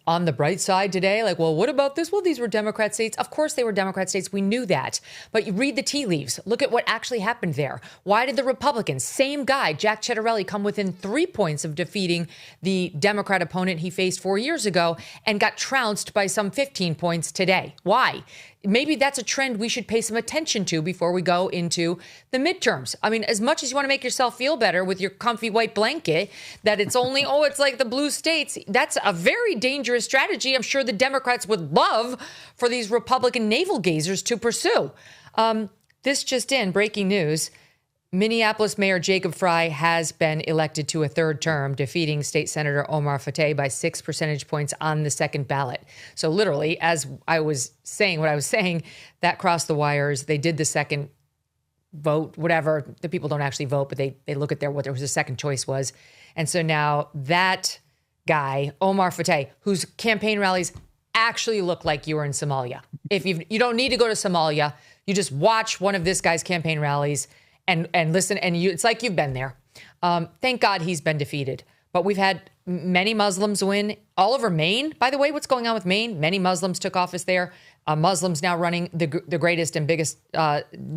on the bright side today. Like, well, what about this? Well, these were Democrat states. Of course they were Democrat states. We knew that. But you read the tea leaves. Look at what actually happened there. Why did the Republicans, same guy, Jack Ciattarelli, come within 3 points of defeating the Democrat opponent he faced 4 years ago and got trounced by some 15 points today? Why? Maybe that's a trend we should pay some attention to before we go into the midterms. I mean, as much as you want to make yourself feel better with your comfy white blanket, that it's only, it's like the blue states, that's a very dangerous strategy. I'm sure the Democrats would love for these Republican navel gazers to pursue. This just in, breaking news. Minneapolis Mayor Jacob Fry has been elected to a third term, defeating State Senator Omar Fateh by 6 percentage points on the second ballot. So literally, as I was saying what I was saying, that crossed the wires. They did the second vote, whatever. The people don't actually vote, but they look at what the second choice was. And so now that guy, Omar Fateh, whose campaign rallies actually look like you were in Somalia. If you don't need to go to Somalia, you just watch one of this guy's campaign rallies and listen, and it's like you've been there. Thank God he's been defeated. But we've had many Muslims win. All over Maine, by the way, what's going on with Maine? Many Muslims took office there. Muslims now running the greatest and biggest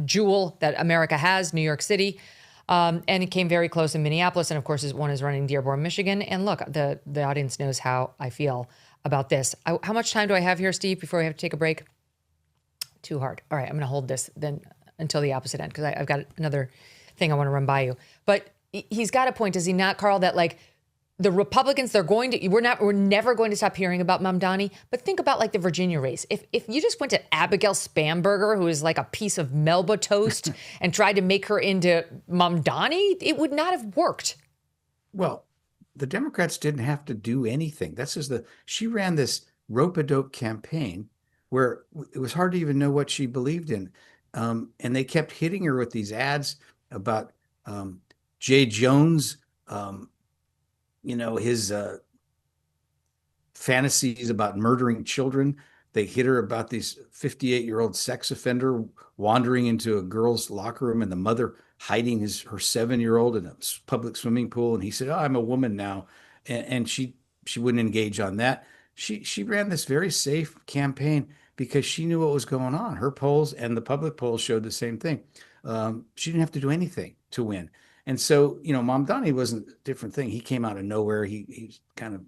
jewel that America has, New York City. And it came very close in Minneapolis. And of course, one is running Dearborn, Michigan. And look, the audience knows how I feel about this. How much time do I have here, Steve, before we have to take a break? Too hard. All right, I'm going to hold this then until the opposite end, because I've got another thing I want to run by you. But he's got a point, does he not, Carl, that like the Republicans, we're never going to stop hearing about Mamdani. But think about like the Virginia race. If you just went to Abigail Spanberger, who is like a piece of Melba toast, and tried to make her into Mamdani, it would not have worked. Well, the Democrats didn't have to do anything. She ran this rope-a-dope campaign where it was hard to even know what she believed in. And they kept hitting her with these ads about Jay Jones, his fantasies about murdering children. They hit her about this 58-year-old sex offender wandering into a girl's locker room and the mother hiding her 7-year-old in a public swimming pool. And he said, "Oh, I'm a woman now." And she wouldn't engage on that. She ran this very safe campaign because she knew what was going on. Her polls and the public polls showed the same thing. She didn't have to do anything to win. And so, Mamdani wasn't a different thing. He came out of nowhere. He's kind of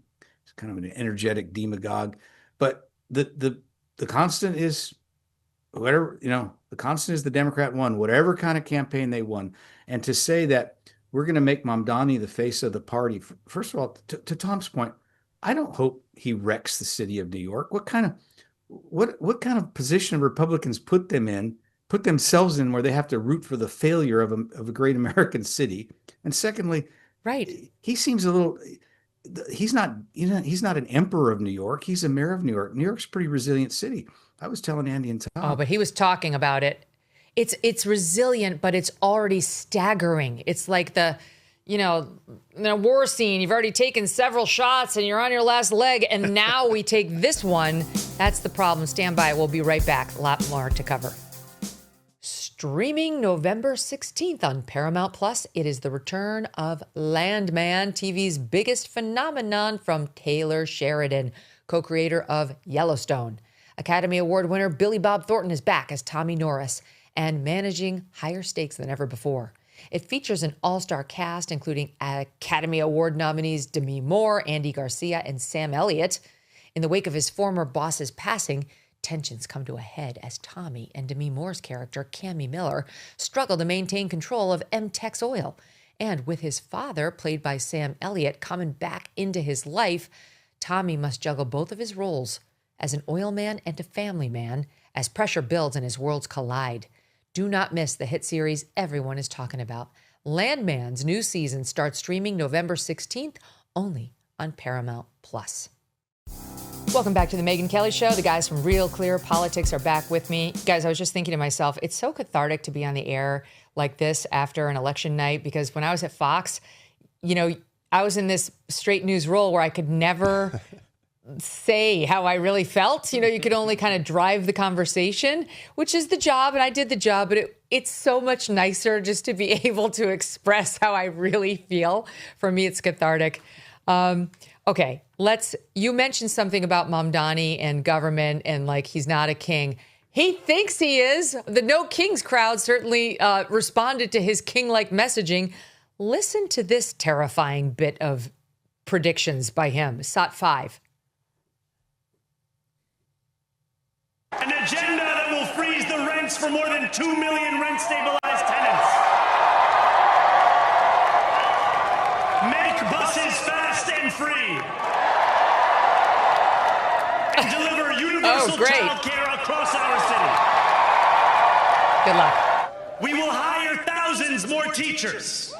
an energetic demagogue. But the constant is whatever, the constant is the Democrat won, whatever kind of campaign they won. And to say that we're going to make Mamdani the face of the party, first of all, to Tom's point, I don't hope he wrecks the city of New York. What kind of position Republicans put themselves in where they have to root for the failure of a great American city? And secondly, right, he seems a little. He's not an emperor of New York. He's a mayor of New York. New York's a pretty resilient city. I was telling Andy and Tom. Oh, but he was talking about it. It's resilient, but it's already staggering. It's like in a war scene, you've already taken several shots and you're on your last leg, and now we take this one. That's the problem. Stand by. We'll be right back. A lot more to cover. Streaming November 16th on Paramount Plus, it is the return of Landman, TV's biggest phenomenon from Taylor Sheridan, co-creator of Yellowstone. Academy Award winner Billy Bob Thornton is back as Tommy Norris and managing higher stakes than ever before. It features an all-star cast, including Academy Award nominees Demi Moore, Andy Garcia, and Sam Elliott. In the wake of his former boss's passing, tensions come to a head as Tommy and Demi Moore's character, Cammie Miller, struggle to maintain control of MTEX Oil. And with his father, played by Sam Elliott, coming back into his life, Tommy must juggle both of his roles as an oil man and a family man as pressure builds and his worlds collide. Do not miss the hit series everyone is talking about. Landman's new season starts streaming November 16th, only on Paramount Plus. Welcome back to the Megyn Kelly Show. The guys from Real Clear Politics are back with me. Guys, I was just thinking to myself, it's so cathartic to be on the air like this after an election night, because when I was at Fox, I was in this straight news role where I could never say how I really felt. You could only kind of drive the conversation, which is the job, and I did the job, but it's so much nicer just to be able to express how I really feel. For me, it's cathartic. Okay, you mentioned something about Mamdani and government and he's not a king. He thinks he is. The No Kings crowd certainly responded to his king-like messaging. Listen to this terrifying bit of predictions by him. SOT 5. An agenda that will freeze the rents for more than 2 million rent-stabilized tenants. Make buses fast and free. And deliver universal child care across our city. Good luck. We will hire thousands more teachers.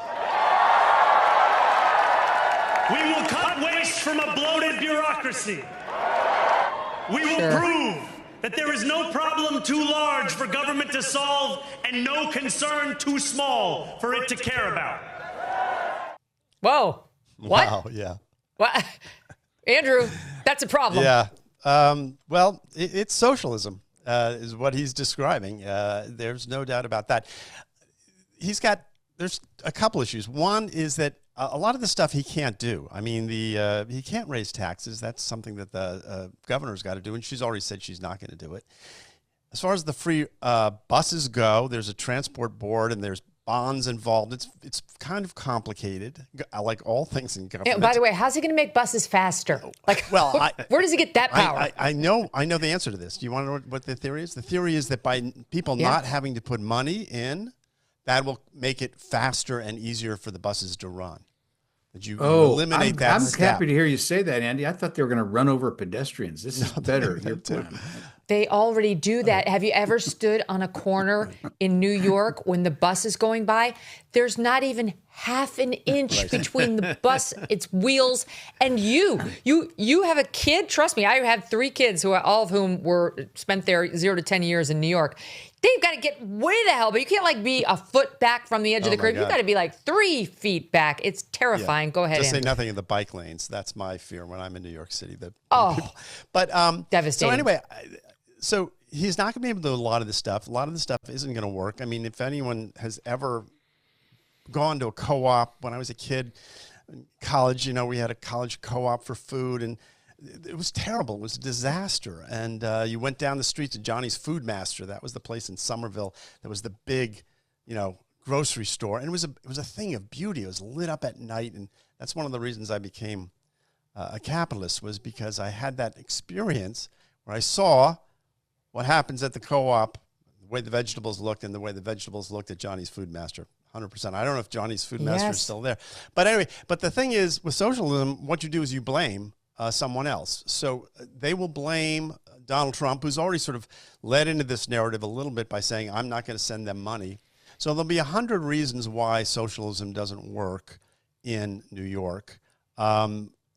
We will cut waste from a bloated bureaucracy. We will prove that there is no problem too large for government to solve and no concern too small for it to care about. Whoa. What? Wow, yeah. What? Andrew, that's a problem. Yeah. Well, it's socialism, is what he's describing. There's no doubt about that. There's a couple issues. One is that a lot of the stuff he can't do. I mean, he can't raise taxes. That's something that the governor's got to do, and she's already said she's not going to do it. As far as the free buses go, there's a transport board, and there's bonds involved. It's kind of complicated, like all things in government. By the way, how's he going to make buses faster? Where does he get that power? I know the answer to this. Do you want to know what the theory is? The theory is that by people not having to put money in, that will make it faster and easier for the buses to run. That you eliminate that I'm step. happy to hear you say that, Andy. I thought they were going to run over pedestrians. This is better. They already do that. Have you ever stood on a corner in New York when the bus is going by? There's not even half an inch between the bus, its wheels, and you. You have a kid. Trust me, I have 3 kids all of whom spent their 0 to 10 years in New York. They've got to get way the hell, but you can't like be a foot back from the edge of the curb. You've got to be like 3 feet back. It's terrifying. Go ahead, Just Andrew. say nothing in the bike lanes. That's my fear when I'm in New York City. But devastating. So anyway, so he's not going to be able to do a lot of this stuff. A lot of this stuff isn't going to work. I mean, if anyone has ever gone to a co-op, when I was a kid in college, we had a college co-op for food, and it was terrible. It was a disaster. And you went down the street to Johnny's Food Master. That was the place in Somerville. That was the big, grocery store. And it was a thing of beauty. It was lit up at night. And that's one of the reasons I became a capitalist, was because I had that experience where I saw what happens at the co-op, the way the vegetables looked and the way the vegetables looked at Johnny's Food Master. 100%. I don't know if Johnny's Food Master is still there. But anyway, the thing is, with socialism, what you do is you blame someone else. So they will blame Donald Trump, who's already sort of led into this narrative a little bit by saying, I'm not going to send them money. So there'll be 100 reasons why socialism doesn't work in New York.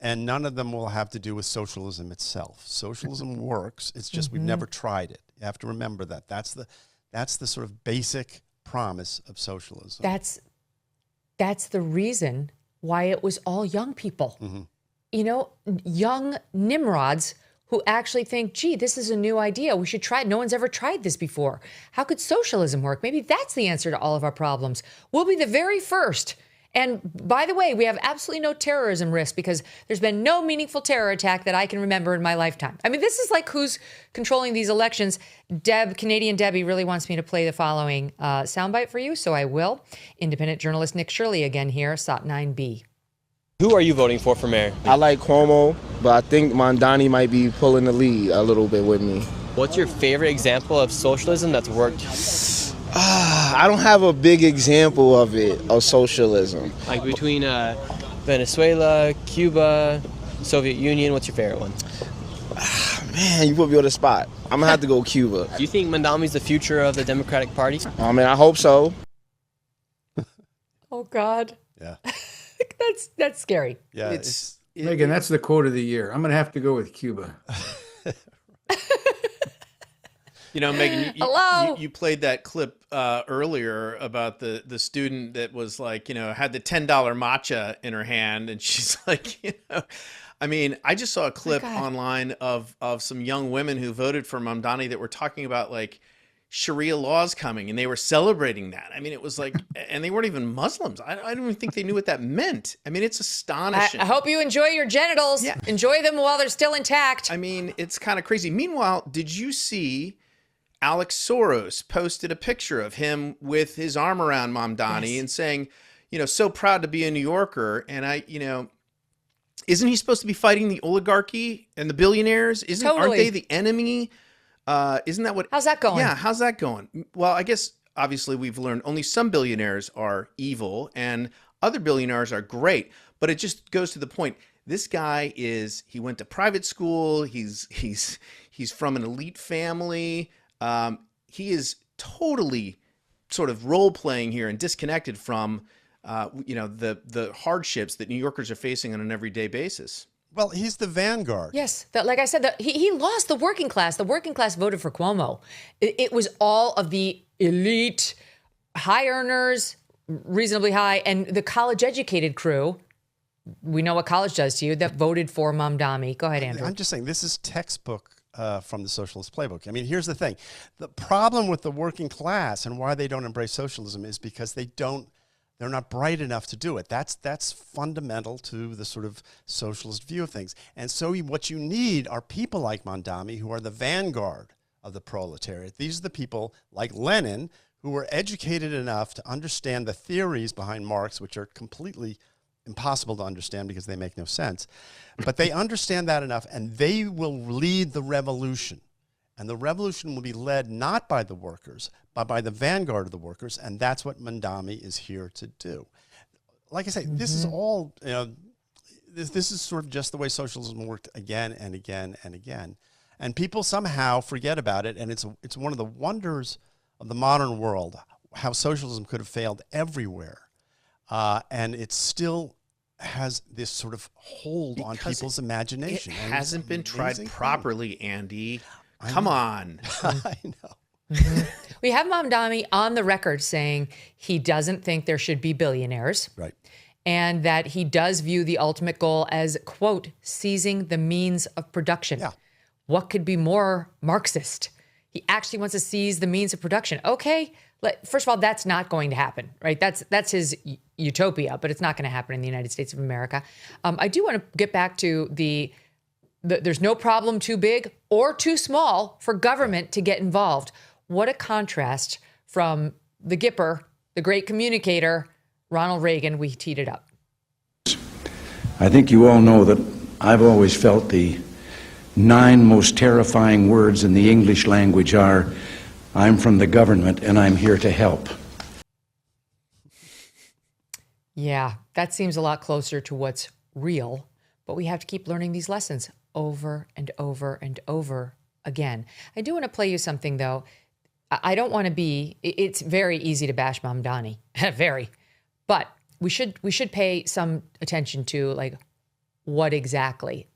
And none of them will have to do with socialism itself. Socialism works. It's just we've never tried it. You have to remember that. That's the sort of basic promise of socialism. That's the reason why it was all young people. Young Nimrods who actually think, gee, this is a new idea. We should try it. No one's ever tried this before. How could socialism work? Maybe that's the answer to all of our problems. We'll be the very first. And by the way, we have absolutely no terrorism risk because there's been no meaningful terror attack that I can remember in my lifetime. I mean, this is like who's controlling these elections. Canadian Debbie really wants me to play the following soundbite for you, so I will. Independent journalist Nick Shirley again here, SOT 9B. Who are you voting for mayor? I like Cuomo, but I think Mamdani might be pulling the lead a little bit with me. What's your favorite example of socialism that's worked? I don't have a big example of socialism. Like between Venezuela, Cuba, Soviet Union, what's your favorite one? Man, you put me on the spot. I'm going to have to go Cuba. Do you think Mamdani's the future of the Democratic Party? I mean, I hope so. Oh, God. Yeah. That's scary. Yeah. Megyn, that's the quote of the year. I'm going to have to go with Cuba. Megyn, you played that clip earlier about the student that was like, had the $10 matcha in her hand, and she's like, I mean, I just saw a clip online of some young women who voted for Mamdani that were talking about like Sharia laws coming, and they were celebrating that. I mean, it was like, and they weren't even Muslims. I don't even think they knew what that meant. I mean, it's astonishing. I hope you enjoy your genitals. Yeah. Enjoy them while they're still intact. I mean, it's kind of crazy. Meanwhile, did you see Alex Soros posted a picture of him with his arm around Mamdani and saying, so proud to be a New Yorker. And isn't he supposed to be fighting the oligarchy and the billionaires? Aren't they the enemy? Isn't that what? How's that going? Yeah, how's that going? Well, I guess obviously we've learned only some billionaires are evil and other billionaires are great. But it just goes to the point. This guy he went to private school. He's from an elite family. He is totally sort of role playing here and disconnected from, the hardships that New Yorkers are facing on an everyday basis. Well, he's the vanguard. Yes. Like I said, he lost the working class. The working class voted for Cuomo. It was all of the elite, high earners, reasonably high, and the college educated crew. We know what college does to you, that voted for Mamdani. Go ahead, Andrew. I'm just saying, this is textbook from the socialist playbook. I mean, here's the thing. The problem with the working class and why they don't embrace socialism is because they're not bright enough to do it. That's fundamental to the sort of socialist view of things. And so what you need are people like Mamdani, who are the vanguard of the proletariat. These are the people like Lenin who were educated enough to understand the theories behind Marx, which are completely impossible to understand because they make no sense. But they understand that enough, and they will lead the revolution. And the revolution will be led not by the workers, but by the vanguard of the workers, and that's what Mamdani is here to do. Like I say, this is all, this is sort of just the way socialism worked again and again and again. And people somehow forget about it, and it's one of the wonders of the modern world, how socialism could have failed everywhere. And it still has this sort of hold on people's imagination. It hasn't been tried properly, Andy. Come on. I know. Mm-hmm. We have Mamdani on the record saying he doesn't think there should be billionaires. Right. And that he does view the ultimate goal as, quote, seizing the means of production. Yeah. What could be more Marxist? He actually wants to seize the means of production. Okay, first of all, that's not going to happen, right? That's his utopia, but it's not going to happen in the United States of America. I do want to get back to there's no problem too big or too small for government to get involved. What a contrast from the Gipper, the great communicator, Ronald Reagan. We teed it up. I think you all know that I've always felt the 9 most terrifying words in the English language are, I'm from the government and I'm here to help. Yeah, that seems a lot closer to what's real, but we have to keep learning these lessons over and over and over again. I do want to play you something, though. I don't want to it's very easy to bash Mamdani, very, but we should pay some attention to like what exactly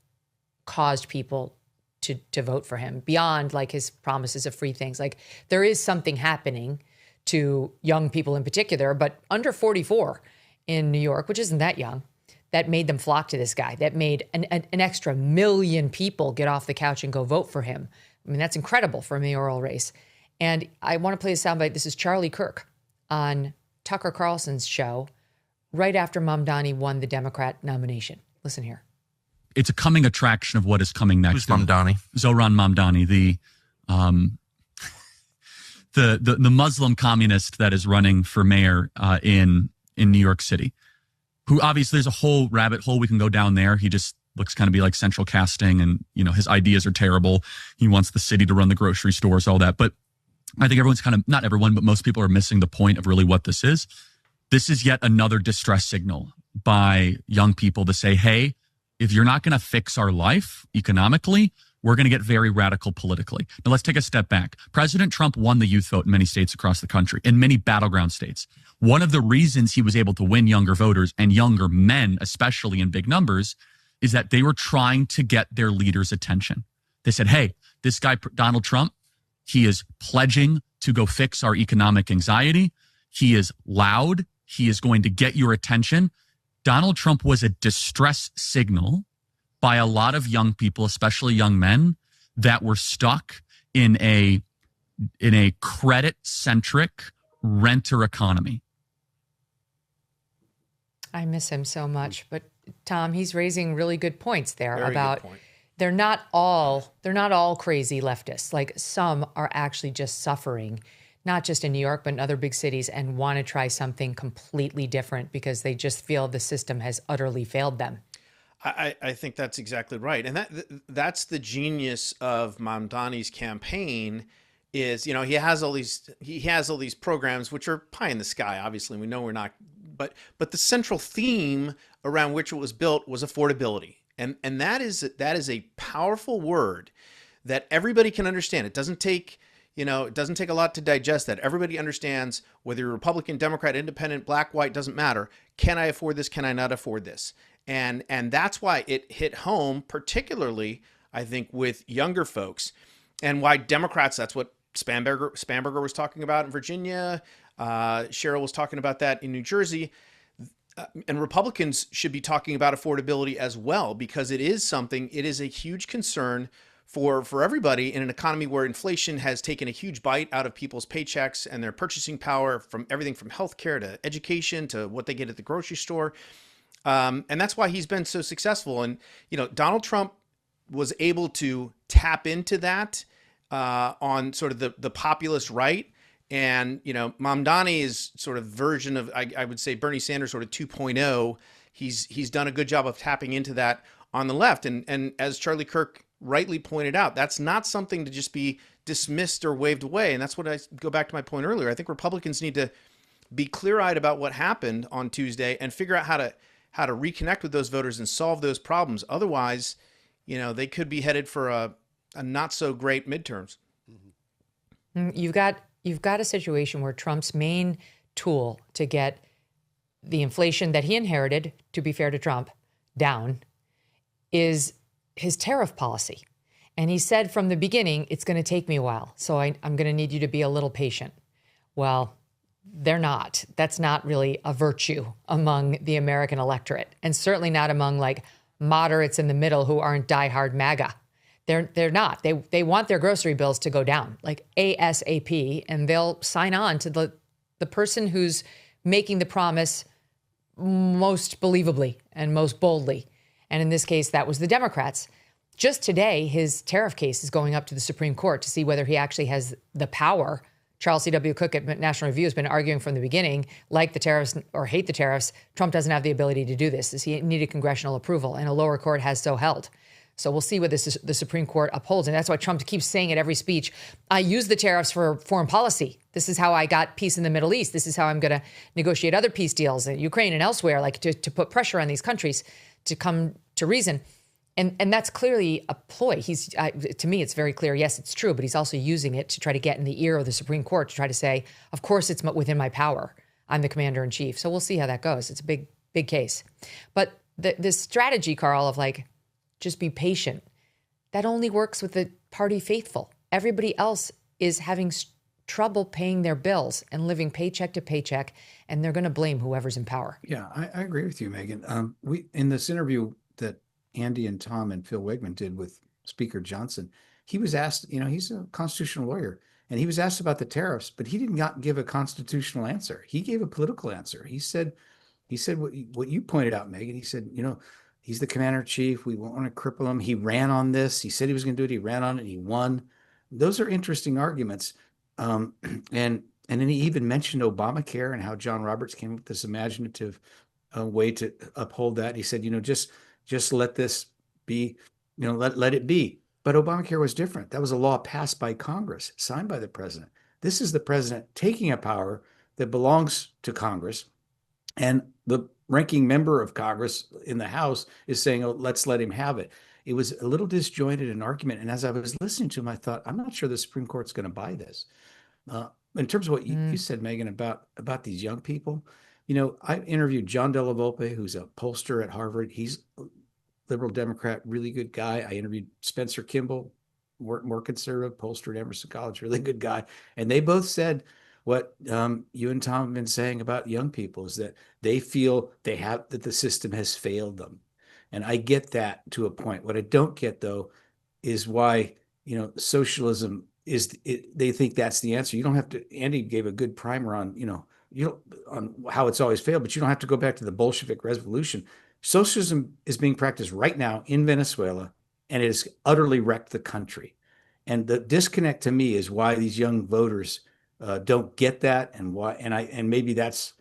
caused people to vote for him beyond like his promises of free things. Like there is something happening to young people in particular, but under 44 in New York, which isn't that young, that made them flock to this guy, that made an extra million people get off the couch and go vote for him. I mean, that's incredible for a mayoral race. And I want to play a soundbite. This is Charlie Kirk on Tucker Carlson's show right after Mamdani won the Democrat nomination. Listen here. It's a coming attraction of what is coming next. Who's Mamdani? Zohran Mamdani, the Muslim communist that is running for mayor in New York City, who obviously there's a whole rabbit hole we can go down there. He just looks kind of be like central casting and, his ideas are terrible. He wants the city to run the grocery stores, all that. But I think everyone's not everyone, but most people are missing the point of really what this is. This is yet another distress signal by young people to say, hey, if you're not going to fix our life economically, we're going to get very radical politically. Now, let's take a step back. President Trump won the youth vote in many states across the country, in many battleground states. One of the reasons he was able to win younger voters and younger men, especially in big numbers, is that they were trying to get their leaders' attention. They said, hey, this guy, Donald Trump, he is pledging to go fix our economic anxiety. He is loud. He is going to get your attention. Donald Trump was a distress signal by a lot of young people, especially young men, that were stuck in a credit-centric renter economy. I miss him so much, but Tom, he's raising really good points there Very about good point. they're not all crazy leftists. Like some are actually just suffering, not just in New York, but in other big cities, and want to try something completely different because they just feel the system has utterly failed them. I think that's exactly right. And that's the genius of Mamdani's campaign is, he has all these programs which are pie in the sky. Obviously, we know we're not, but the central theme around which it was built was affordability. And that is a powerful word that everybody can understand. It doesn't take a lot to digest that. Everybody understands whether you're Republican, Democrat, Independent, black, white, doesn't matter. Can I afford this? Can I not afford this? And that's why it hit home, particularly, I think, with younger folks, and why Democrats, that's what Spanberger was talking about in Virginia. Cheryl was talking about that in New Jersey. And Republicans should be talking about affordability as well, because it is a huge concern for everybody in an economy where inflation has taken a huge bite out of people's paychecks and their purchasing power, from everything from healthcare to education to what they get at the grocery store. And that's why he's been so successful. And, Donald Trump was able to tap into that on sort of the populist right. And, Mamdani is sort of version of, I would say, Bernie Sanders sort of 2.0. He's done a good job of tapping into that on the left. And as Charlie Kirk rightly pointed out, that's not something to just be dismissed or waved away. And that's what I go back to my point earlier. I think Republicans need to be clear-eyed about what happened on Tuesday and figure out how to reconnect with those voters and solve those problems. Otherwise, they could be headed for a a not so great midterms. You've got a situation where Trump's main tool to get the inflation that he inherited, to be fair to Trump, down is his tariff policy. And he said from the beginning, it's going to take me a while. So I'm going to need you to be a little patient. Well, they're not. That's not really a virtue among the American electorate, and certainly not among like moderates in the middle who aren't diehard MAGA. They're not. They want their grocery bills to go down like ASAP, and they'll sign on to the person who's making the promise most believably and most boldly. And in this case, that was the Democrats. Just today, his tariff case is going up to the Supreme Court to see whether he actually has the power. Charles C.W. Cook at National Review has been arguing from the beginning, like the tariffs or hate the tariffs, Trump doesn't have the ability to do this. He needed congressional approval, and a lower court has so held. So we'll see what the Supreme Court upholds. And that's why Trump keeps saying at every speech, I use the tariffs for foreign policy. This is how I got peace in the Middle East. This is how I'm going to negotiate other peace deals in Ukraine and elsewhere, like to put pressure on these countries to come to reason. And that's clearly a ploy. To me, it's very clear. Yes, it's true, but he's also using it to try to get in the ear of the Supreme Court to try to say, of course, it's within my power. I'm the commander in chief. So we'll see how that goes. It's a big, big case. But this strategy, Carl, of like, just be patient, that only works with the party faithful. Everybody else is having trouble paying their bills and living paycheck to paycheck, and they're going to blame whoever's in power. Yeah, I agree with you, Megyn. We in this interview that Andy and Tom and Phil Wegman did with Speaker Johnson, he was asked, he's a constitutional lawyer, and he was asked about the tariffs, but he did not give a constitutional answer. He gave a political answer. He said what you pointed out, Megyn. He said, he's the commander-in-chief. We won't want to cripple him. He ran on this. He said he was going to do it. He ran on it. And he won. Those are interesting arguments. And then he even mentioned Obamacare and how John Roberts came up with this imaginative way to uphold that. He said, just let this be, let it be. But Obamacare was different. That was a law passed by Congress, signed by the president. This is the president taking a power that belongs to Congress, and the ranking member of Congress in the House is saying, let's let him have it. It was a little disjointed an argument. And as I was listening to him, I thought, I'm not sure the Supreme Court's going to buy this. In terms of what you said, Megyn, about these young people, I interviewed John Della Volpe, who's a pollster at Harvard. He's a liberal Democrat, really good guy. I interviewed Spencer Kimball, more conservative, pollster at Emerson College, really good guy. And they both said what you and Tom have been saying about young people is that they feel that the system has failed them. And I get that to a point. What I don't get, though, is why, socialism they think that's the answer. You don't have to, Andy gave a good primer on, on how it's always failed, but you don't have to go back to the Bolshevik Revolution. Socialism is being practiced right now in Venezuela, and it has utterly wrecked the country. And the disconnect to me is why these young voters don't get that, and why, and maybe that's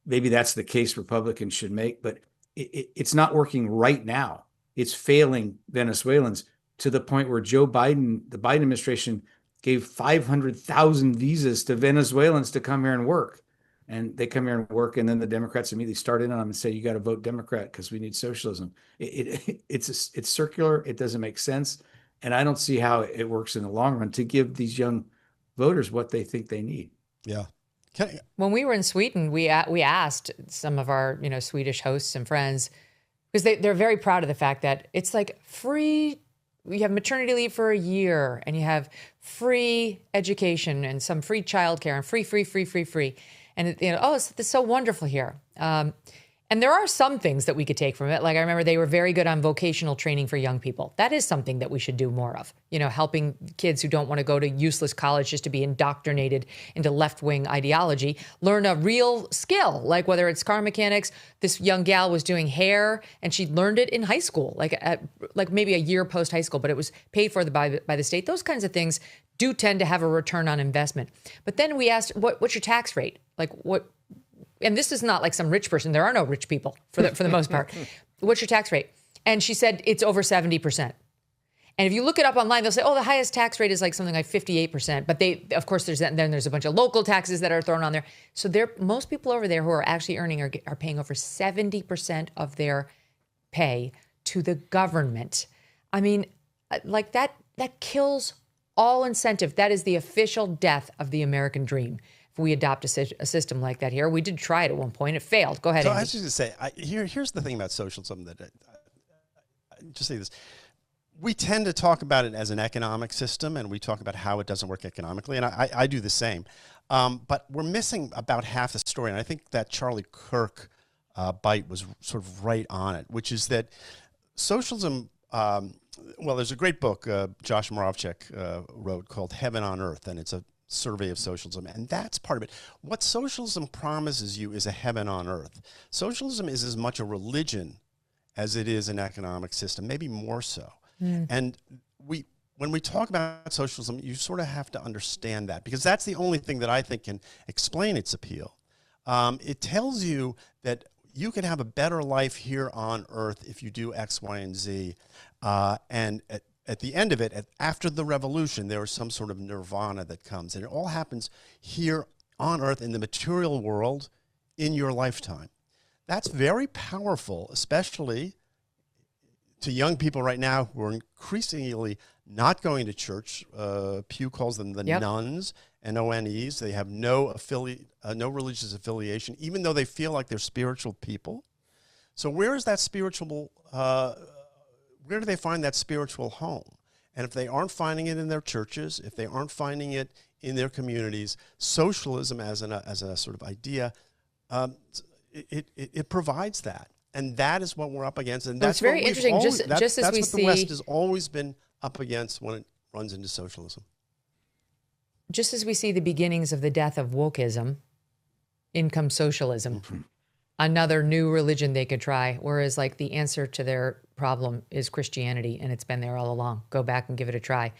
the case Republicans should make, but it's not working right now. It's failing Venezuelans to the point where the Biden administration gave 500,000 visas to Venezuelans to come here and work. And they come here and work, and then the Democrats immediately start in on them and say, you got to vote Democrat because we need socialism. It's circular. It doesn't make sense. And I don't see how it works in the long run to give these young voters what they think they need. Yeah. When we were in Sweden, we asked some of our Swedish hosts and friends, because they're very proud of the fact that it's like free. You have maternity leave for a year, and you have free education and some free childcare and free. And it's so wonderful here. And there are some things that we could take from it. Like I remember they were very good on vocational training for young people. That is something that we should do more of. Helping kids who don't want to go to useless college just to be indoctrinated into left-wing ideology, learn a real skill, like whether it's car mechanics. This young gal was doing hair, and she learned it in high school, like maybe a year post high school, but it was paid for by the state. Those kinds of things do tend to have a return on investment. But then we asked, what's your tax rate? Like what? And this is not like some rich person. There are no rich people for the most part. What's your tax rate? And she said it's over 70%. And if you look it up online, they'll say, the highest tax rate is like something like 58%. But of course, there's a bunch of local taxes that are thrown on there. So most people over there who are actually earning are paying over 70% of their pay to the government. I mean, like that that kills all incentive. That is the official death of the American dream. If we adopt a system like that here, we did try it at one point. It failed. Go ahead, So Andy. I was just going to say, here's the thing about socialism that I just say this. We tend to talk about it as an economic system, and we talk about how it doesn't work economically, and I do the same. But we're missing about half the story, and I think that Charlie Kirk bite was sort of right on it, which is that socialism, well, there's a great book Josh Moravchik wrote called Heaven on Earth, and it's a survey of socialism, and that's part of it. What socialism promises you is a heaven on earth. Socialism is as much a religion as it is an economic system, maybe more so. And when we talk about socialism, you sort of have to understand that, because that's the only thing that I think can explain its appeal. It tells you that you can have a better life here on earth if you do X, Y, and Z. And at the end of it, after the revolution, there is some sort of nirvana that comes. And it all happens here on earth in the material world in your lifetime. That's very powerful, especially to young people right now who are increasingly not going to church. Pew calls them the nuns, N-O-N-Es. They have no religious affiliation, even though they feel like they're spiritual people. So where is that spiritual, where do they find that spiritual home? And if they aren't finding it in their churches, if they aren't finding it in their communities, socialism as a sort of idea, it provides that. And that is what we're up against. And that's very interesting. Just as that's we what see, the West has always been up against when it runs into socialism. Just as we see the beginnings of the death of wokeism, in comes socialism. Another new religion they could try, whereas like the answer to their problem is Christianity, and it's been there all along. Go back and give it a try.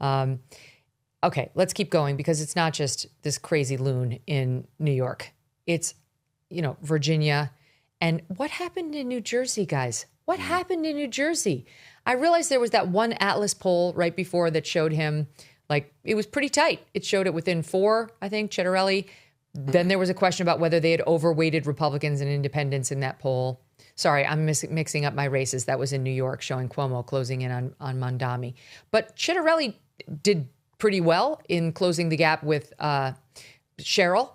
Okay, let's keep going, because it's not just this crazy loon in New York. It's, Virginia. And what happened in New Jersey, guys? What happened in New Jersey? I realized there was that one Atlas poll right before that showed him, like, it was pretty tight. It showed it within 4, I think, Chitterelli. Then there was a question about whether they had overweighted Republicans and independents in that poll. Sorry, I'm mixing up my races. That was in New York, showing Cuomo closing in on Mamdani. But Chitterelli did pretty well in closing the gap with Cheryl.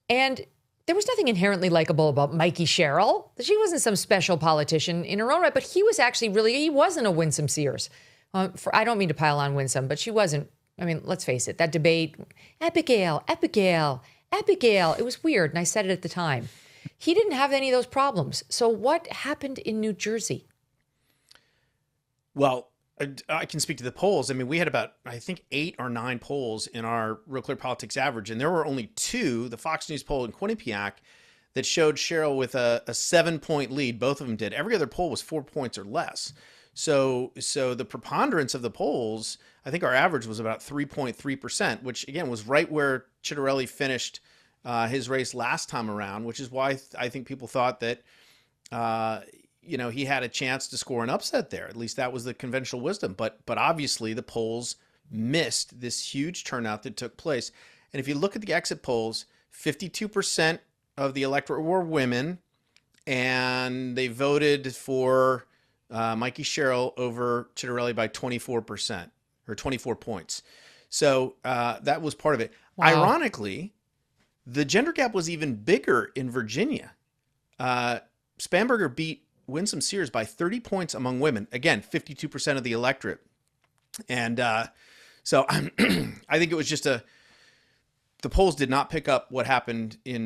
And there was nothing inherently likable about Mikey Sherrill. She wasn't some special politician in her own right, but he was actually he wasn't a Winsome Sears. I don't mean to pile on Winsome, but she wasn't. I mean, let's face it, that debate, Abigail, it was weird, and I said it at the time. He didn't have any of those problems. So what happened in New Jersey? Well, I can speak to the polls. I mean, we had about, I think, 8 or 9 polls in our Real Clear Politics average, and there were only 2, the Fox News poll in Quinnipiac, that showed Cheryl with a 7-point lead. Both of them did. Every other poll was 4 points or less. So the preponderance of the polls, I think our average was about 3.3%, which, again, was right where Chitterelli finished his race last time around, which is why I think people thought that he had a chance to score an upset there. At least that was the conventional wisdom. But obviously the polls missed this huge turnout that took place. And if you look at the exit polls, 52% of the electorate were women, and they voted for Mikey Sherrill over Chitterelli by 24%, or 24 points. So that was part of it. Wow. Ironically, the gender gap was even bigger in Virginia. Spanberger beat Winsome Sears by 30 points among women. Again, 52% of the electorate. And so I think it was just the polls did not pick up what happened in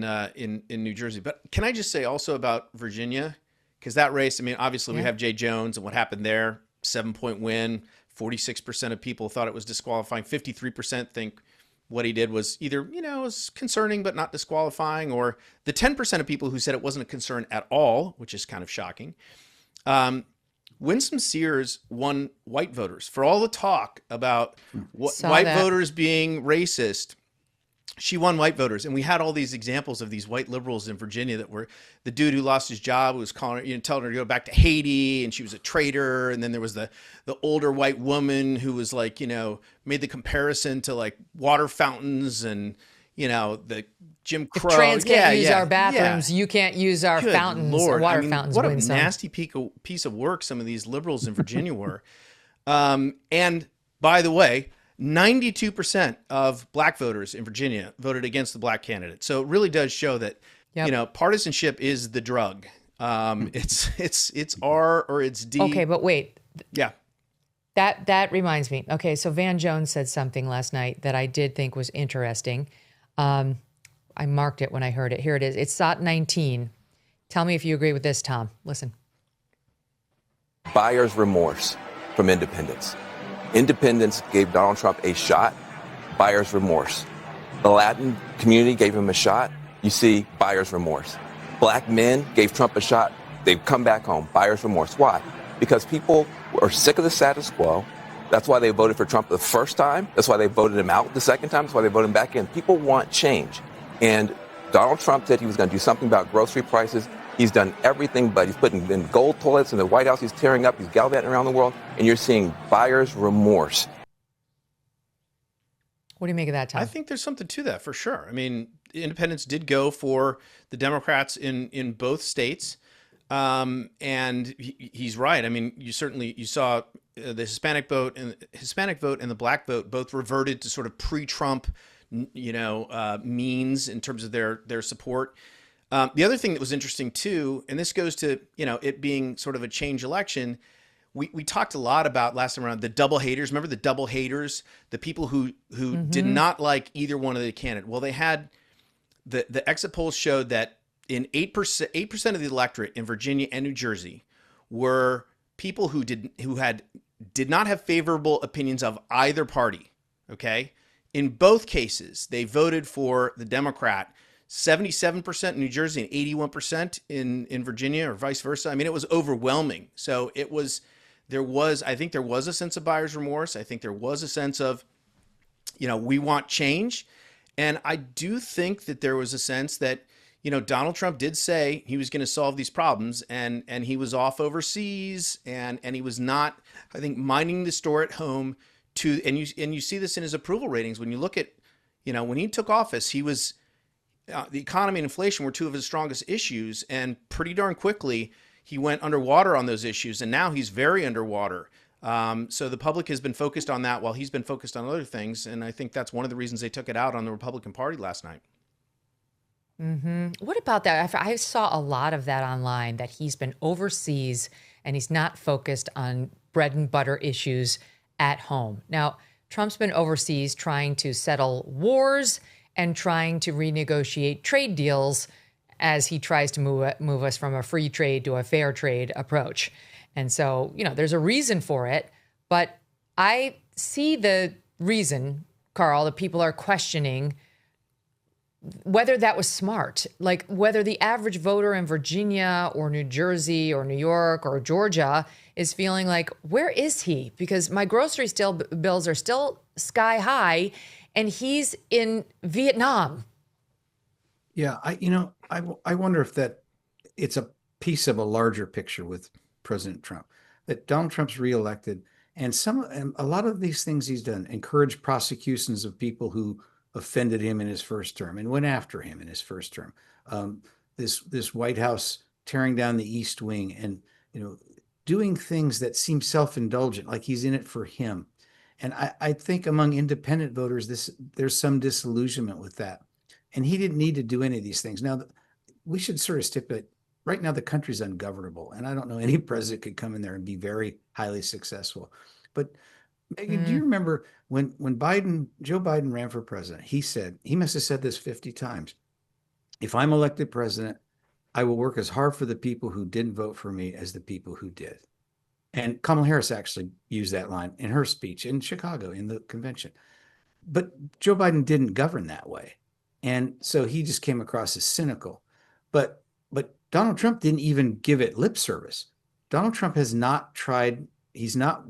New Jersey. But can I just say also about Virginia, because that race, I mean, obviously we have Jay Jones and what happened there, 7-point win. 46% of people thought it was disqualifying. 53% think what he did was either, was concerning but not disqualifying, or the 10% of people who said it wasn't a concern at all, which is kind of shocking. Winsome Sears won white voters. For all the talk about white voters being racist, she won white voters. And we had all these examples of these white liberals in Virginia that were the dude who lost his job was calling her, telling her to go back to Haiti, and she was a traitor. And then there was the older white woman who was like, made the comparison to like water fountains and, the Jim Crow. If trans can't use our bathrooms, you can't use our Good fountains Lord. or water fountains. What a nasty piece of work some of these liberals in Virginia were. And By the way, 92% of black voters in Virginia voted against the black candidate. So it really does show that, partisanship is the drug. It's R or it's D. Okay, but wait. Yeah. That reminds me. Okay, so Van Jones said something last night that I did think was interesting. I marked it when I heard it. Here it is. It's SOT 19. Tell me if you agree with this, Tom. Listen. Buyer's remorse from independents. Independents gave Donald Trump a shot. Buyer's remorse. The Latin community gave him a shot. You see buyer's remorse. Black men gave Trump a shot. They've come back home. Buyer's remorse. Why? Because people are sick of the status quo. That's why they voted for Trump the first time. That's why they voted him out the second time. That's why they voted him back in. People want change. And Donald Trump said he was going to do something about grocery prices. He's done everything, but he's putting in gold toilets in the White House. He's tearing up. He's gallivanting around the world. And you're seeing buyer's remorse. What do you make of that, Tom? I think there's something to that for sure. I mean, independents did go for the Democrats in both states. And he's right. I mean, you saw the Hispanic vote and the black vote both reverted to sort of pre-Trump, means in terms of their support. The other thing that was interesting too, and this goes to, it being sort of a change election. We talked a lot about last time around the double haters. Remember the double haters, the people who did not like either one of the candidates. Well, they had the exit polls showed that in 8% of the electorate in Virginia and New Jersey were people who did not have favorable opinions of either party. Okay. In both cases, they voted for the Democrat, 77% in New Jersey and 81% in Virginia, or vice versa. I mean, it was overwhelming. So I think there was a sense of buyer's remorse. I think there was a sense of, we want change. And I do think that there was a sense that, Donald Trump did say he was going to solve these problems, and he was off overseas, and he was not, I think, minding the store at home and you see this in his approval ratings. When you look at, when he took office, he was, the economy and inflation were two of his strongest issues, and pretty darn quickly he went underwater on those issues, and now he's very underwater. So the public has been focused on that while he's been focused on other things, and I think that's one of the reasons they took it out on the Republican Party last night. What about that? I saw a lot of that online, that he's been overseas and he's not focused on bread and butter issues at home. Now, Trump's been overseas trying to settle wars and trying to renegotiate trade deals as he tries to move us from a free trade to a fair trade approach. And so, there's a reason for it, but I see the reason, Carl, that people are questioning whether that was smart, like whether the average voter in Virginia or New Jersey or New York or Georgia is feeling like, where is he? Because my grocery bills are still sky high and he's in Vietnam. Yeah, I wonder if that it's a piece of a larger picture with President Trump, that Donald Trump's reelected, and a lot of these things he's done encourage prosecutions of people who offended him in his first term and went after him in his first term. This White House tearing down the East Wing and doing things that seem self-indulgent, like he's in it for him. And I think among independent voters, there's some disillusionment with that. And he didn't need to do any of these things. Now, we should sort of stipulate, right now the country's ungovernable, and I don't know any president could come in there and be very highly successful. But Megyn, do you remember when Joe Biden ran for president, he must have said this 50 times. If I'm elected president, I will work as hard for the people who didn't vote for me as the people who did. And Kamala Harris actually used that line in her speech in Chicago in the convention. But Joe Biden didn't govern that way. And so he just came across as cynical. But Donald Trump didn't even give it lip service. Donald Trump has not tried, he's not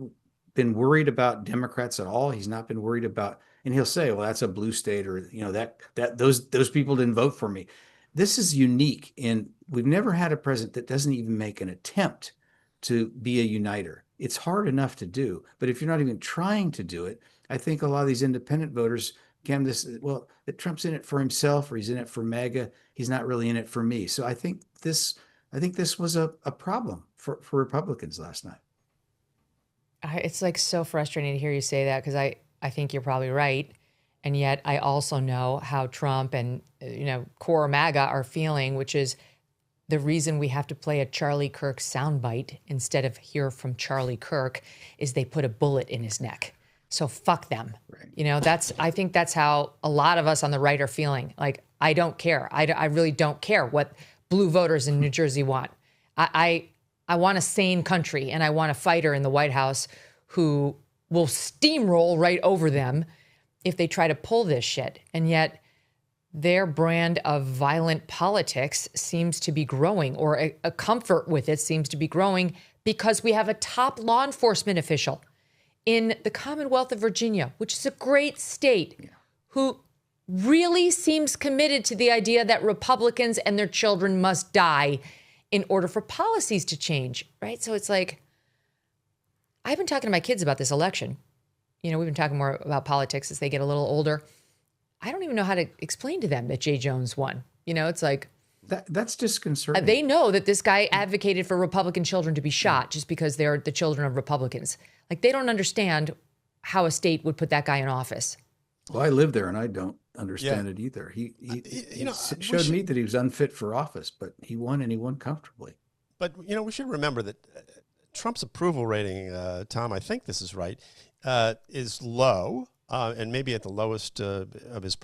been worried about Democrats at all. He's not been worried about, and he'll say, well, that's a blue state, or that those people didn't vote for me. This is unique, and we've never had a president that doesn't even make an attempt to be a uniter. It's hard enough to do, but if you're not even trying to do it, I think a lot of these independent voters can that Trump's in it for himself, or he's in it for MAGA. He's not really in it for me. So I think this was a problem for Republicans last night. It's like so frustrating to hear you say that, because I think you're probably right. And yet I also know how Trump and, core MAGA are feeling, which is the reason we have to play a Charlie Kirk soundbite instead of hear from Charlie Kirk is they put a bullet in his neck. So fuck them. Right. I think that's how a lot of us on the right are feeling. Like, I don't care. I really don't care what blue voters in New Jersey want. I want a sane country, and I want a fighter in the White House who will steamroll right over them if they try to pull this shit. And yet their brand of violent politics seems to be growing, or a comfort with it seems to be growing, because we have a top law enforcement official in the Commonwealth of Virginia, which is a great state, who really seems committed to the idea that Republicans and their children must die in order for policies to change, right? So it's like, I've been talking to my kids about this election. We've been talking more about politics as they get a little older. I don't even know how to explain to them that Jay Jones won. It's like, that's disconcerting. They know that this guy advocated for Republican children to be shot just because they're the children of Republicans. Like, they don't understand how a state would put that guy in office. Well, I live there and I don't understand it either. He showed me that he was unfit for office, but he won, and he won comfortably. But, we should remember that Trump's approval rating, Tom, I think this is right, is low, and maybe at the lowest of his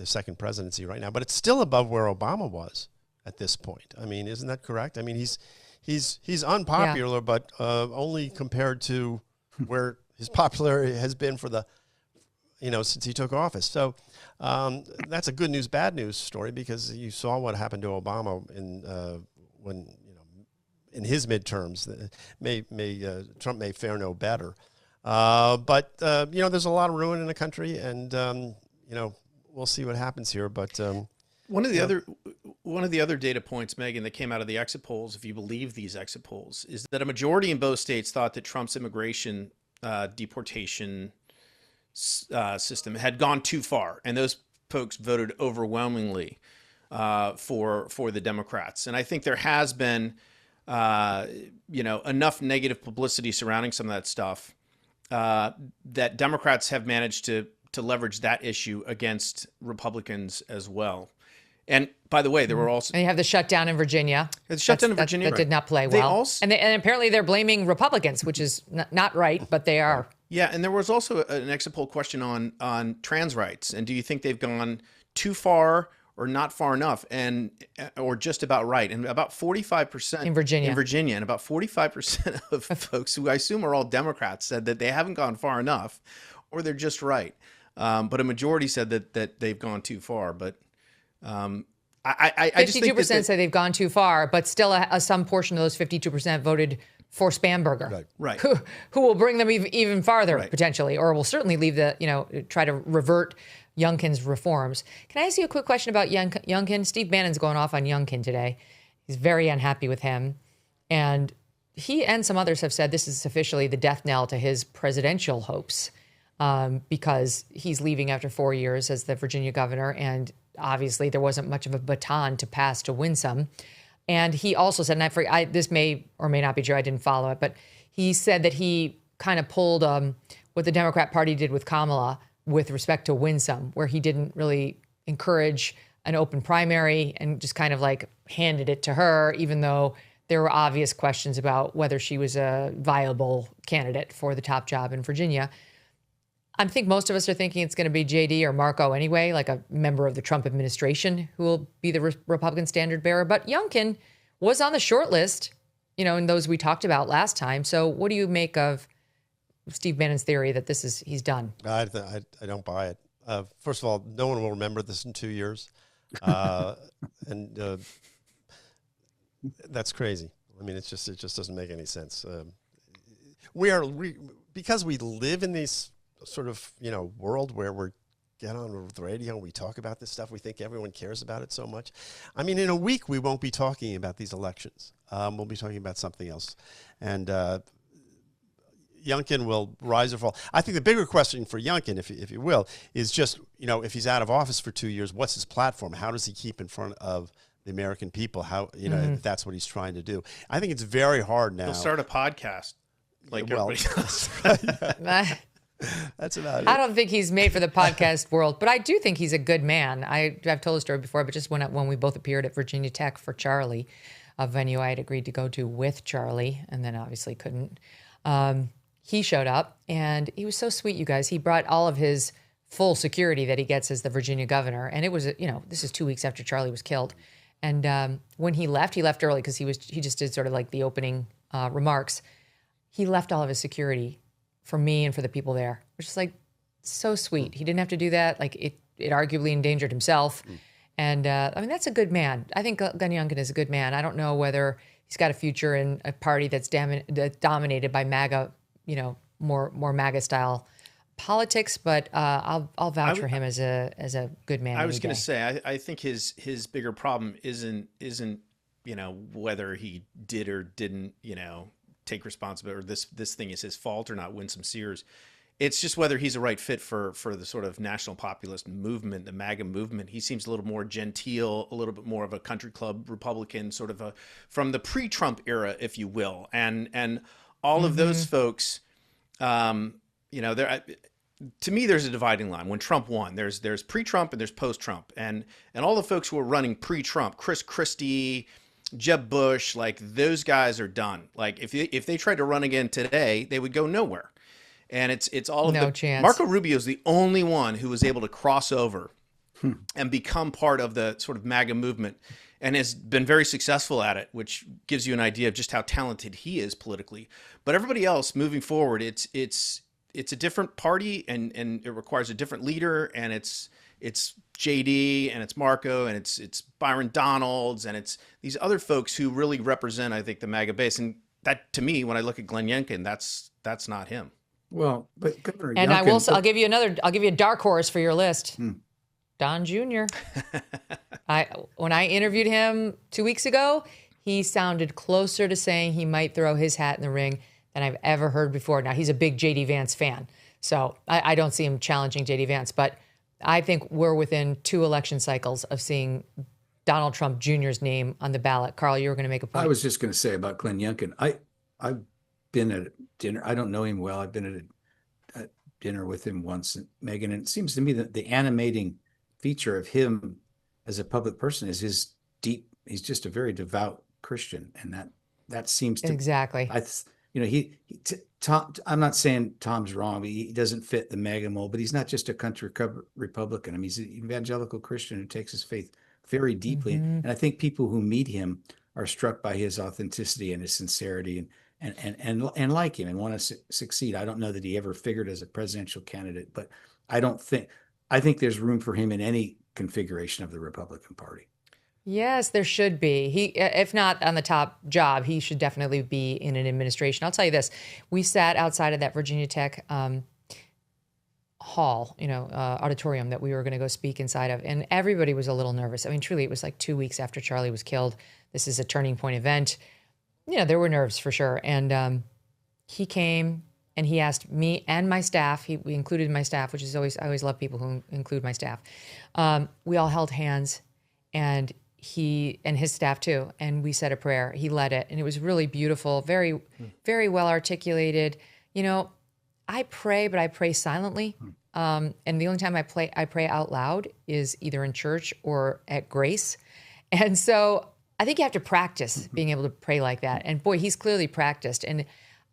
second presidency right now, but it's still above where Obama was at this point. I mean, isn't that correct? I mean, he's unpopular, but only compared to where his popularity has been for the, since he took office. So that's a good news, bad news story, because you saw what happened to Obama in his midterms. Trump may fare no better. But there's a lot of ruin in the country, and we'll see what happens here. But one of the other data points, Megyn, that came out of the exit polls, if you believe these exit polls, is that a majority in both states thought that Trump's immigration deportation system had gone too far, and those folks voted overwhelmingly for the Democrats. And I think there has been enough negative publicity surrounding some of that stuff that Democrats have managed to leverage that issue against Republicans as well. And by the way, there were also... And you have the shutdown in Virginia. The shutdown in Virginia. That did not play well. And apparently they're blaming Republicans, which is not right, but they are. Yeah, and there was also an exit poll question on trans rights. And do you think they've gone too far or not far enough, or just about right? And about 45% in Virginia, and about 45% of folks, who I assume are all Democrats, said that they haven't gone far enough, or they're just right. But a majority said that they've gone too far. But I just think 52% say they've gone too far, but still some portion of those 52% voted for Spanberger, right? Who will bring them even farther potentially, or will certainly leave try to revert Youngkin's reforms. Can I ask you a quick question about Youngkin? Steve Bannon's going off on Youngkin today. He's very unhappy with him, and he and some others have said this is officially the death knell to his presidential hopes, because he's leaving after 4 years as the Virginia governor, and obviously there wasn't much of a baton to pass to win some. And he also said, and this may or may not be true, I didn't follow it, but he said that he kind of pulled what the Democrat Party did with Kamala with respect to Winsome, where he didn't really encourage an open primary and just kind of like handed it to her, even though there were obvious questions about whether she was a viable candidate for the top job in Virginia. I think most of us are thinking it's going to be JD or Marco anyway, like a member of the Trump administration who will be the Republican standard bearer. But Youngkin was on the short list, in those we talked about last time. So what do you make of Steve Bannon's theory that he's done? I don't buy it. First of all, no one will remember this in 2 years. And that's crazy. I mean, it just doesn't make any sense. Because we live in these sort of, world where we're get on the radio and we talk about this stuff. We think everyone cares about it so much. I mean, in a week, we won't be talking about these elections. We'll be talking about something else. And Youngkin will rise or fall. I think the bigger question for Youngkin, if you will, is just, if he's out of office for 2 years, what's his platform? How does he keep in front of the American people? How, if that's what he's trying to do. I think it's very hard now. He'll start a podcast. like well, everybody else. That's about it. I don't think he's made for the podcast world, but I do think he's a good man. I've told the story before, but just when we both appeared at Virginia Tech for Charlie, a venue I had agreed to go to with Charlie, and then obviously couldn't. He showed up, and he was so sweet, you guys. He brought all of his full security that he gets as the Virginia governor, and it was, this is 2 weeks after Charlie was killed. And when he left early because he just did sort of like the opening remarks. He left all of his security for me and for the people there, which is like so sweet. He didn't have to do that. Like it arguably endangered himself. And I mean, that's a good man. I think Glenn Youngkin is a good man. I don't know whether he's got a future in a party that's dominated by MAGA, more MAGA style politics, but I'll vouch for him as a good man. I was going to say, I think his bigger problem isn't whether he did or didn't take responsibility, or this thing is his fault or not, Winsome Sears. It's just whether he's a right fit for the sort of national populist movement, the MAGA movement. He seems a little more genteel, a little bit more of a country club Republican, sort of from the pre-Trump era, if you will, and all of those folks. To me, there's a dividing line. When Trump won, there's pre-Trump and there's post-Trump, and all the folks who were running pre-Trump, Chris Christie, Jeb Bush, like those guys are done. Like if they tried to run again today, they would go nowhere. And it's all of no chance. Marco Rubio is the only one who was able to cross over and become part of the sort of MAGA movement, and has been very successful at it, which gives you an idea of just how talented he is politically. But everybody else moving forward, it's a different party, and it requires a different leader, and it's JD, and it's Marco, and it's Byron Donalds, and it's these other folks who really represent, I think, the MAGA base. And that, to me, when I look at Glenn Youngkin, that's not him. Well, but Governor and Youngkin, I'll give you a dark horse for your list. Don Jr. When I interviewed him 2 weeks ago, he sounded closer to saying he might throw his hat in the ring than I've ever heard before. Now, he's a big J.D. Vance fan, so I don't see him challenging J.D. Vance, but I think we're within 2 election cycles of seeing Donald Trump Jr.'s name on the ballot. Carl, you were going to make a point. I was just going to say about Glenn Youngkin. I've been at a dinner. I don't know him well. I've been at a dinner with him once, Megyn, and it seems to me that the animating feature of him as a public person is his he's just a very devout Christian, and that seems to exactly. Tom, I'm not saying Tom's wrong, but he doesn't fit the MAGA mold, but he's not just a country Republican. I mean, he's an evangelical Christian who takes his faith very deeply. And I think people who meet him are struck by his authenticity and his sincerity and like him and want to succeed. I don't know that he ever figured as a presidential candidate, but I think there's room for him in any configuration of the Republican Party. Yes, there should be. He, if not on the top job, he should definitely be in an administration. I'll tell you this. We sat outside of that Virginia Tech hall, auditorium that we were going to go speak inside of, and everybody was a little nervous. I mean, truly, it was like 2 weeks after Charlie was killed. This is a turning point event. There were nerves for sure. And he came and he asked me and my staff, we included my staff, which is I always love people who include my staff. We all held hands, and he and his staff too, and we said a prayer. He led it, and it was really beautiful, very, very well articulated. I pray, but I pray silently. And the only time I pray out loud is either in church or at Grace. And so I think you have to practice being able to pray like that. And boy, he's clearly practiced. And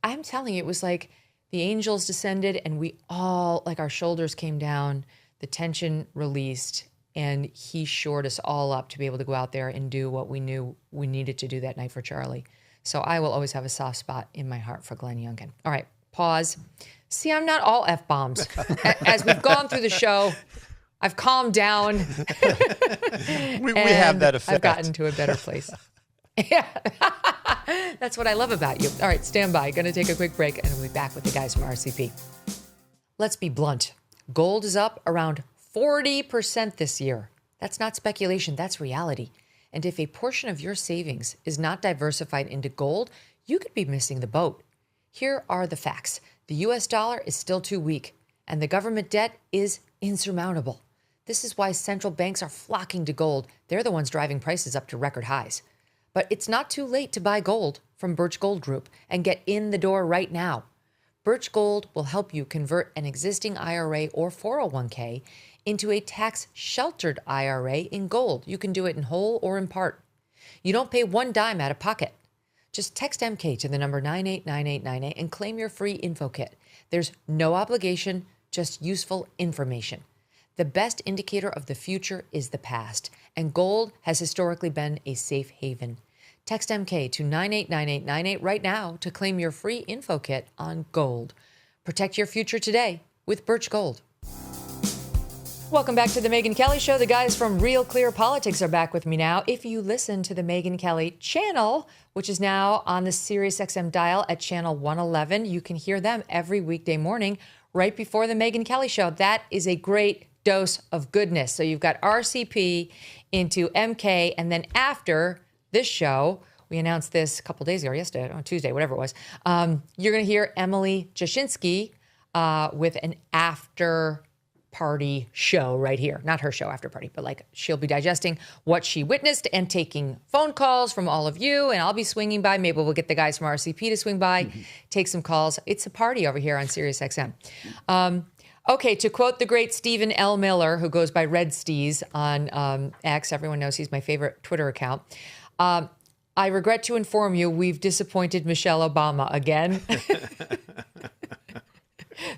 I'm telling you, it was like the angels descended, and we all, like, our shoulders came down, the tension released, and he shored us all up to be able to go out there and do what we knew we needed to do that night for Charlie. So I will always have a soft spot in my heart for Glenn Youngkin. All right, pause. See, I'm not all F-bombs. As we've gone through the show, I've calmed down. we have that effect. I've gotten to a better place. Yeah, that's what I love about you. All right, stand by. Going to take a quick break, and we'll be back with the guys from RCP. Let's be blunt. Gold is up around 40% this year. That's not speculation, that's reality. And if a portion of your savings is not diversified into gold, you could be missing the boat. Here are the facts. The US dollar is still too weak, and the government debt is insurmountable. This is why central banks are flocking to gold. They're the ones driving prices up to record highs. But it's not too late to buy gold from Birch Gold Group and get in the door right now. Birch Gold will help you convert an existing IRA or 401k into a tax-sheltered IRA in gold. You can do it in whole or in part. You don't pay one dime out of pocket. Just text MK to the number 989898 and claim your free info kit. There's no obligation, just useful information. The best indicator of the future is the past, and gold has historically been a safe haven. Text MK to 989898 right now to claim your free info kit on gold. Protect your future today with Birch Gold. Welcome back to the Megyn Kelly Show. The guys from Real Clear Politics are back with me now. If you listen to the Megyn Kelly channel, which is now on the SiriusXM dial at channel 111, you can hear them every weekday morning right before the Megyn Kelly Show. That is a great dose of goodness. So you've got RCP into MK, and then after this show, we announced this a couple days ago, yesterday, on Tuesday, whatever it was, you're going to hear Emily Jashinsky with an after party show right here. Not her show after party, but like she'll be digesting what she witnessed and taking phone calls from all of you. And I'll be swinging by. Maybe we'll get the guys from RCP to swing by, take some calls. It's a party over here on SiriusXM. Okay, to quote the great Stephen L. Miller, who goes by Red Steez on X, everyone knows he's my favorite Twitter account. I regret to inform you, we've disappointed Michelle Obama again.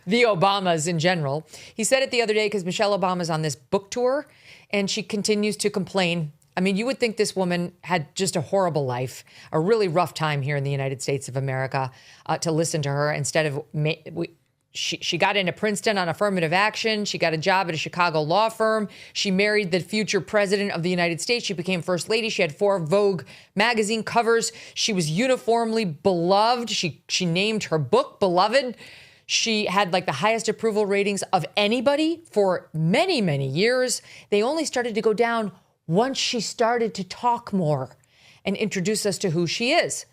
The Obamas in general. He said it the other day because Michelle Obama's on this book tour and she continues to complain. I mean, you would think this woman had just a horrible life, a really rough time here in the United States of America, to listen to her instead of... She got into Princeton on affirmative action. She got a job at a Chicago law firm. She married the future president of the United States. She became first lady. She had 4 Vogue magazine covers. She was uniformly beloved. She named her book Beloved. She had like the highest approval ratings of anybody for many, many years. They only started to go down once she started to talk more and introduce us to who she is.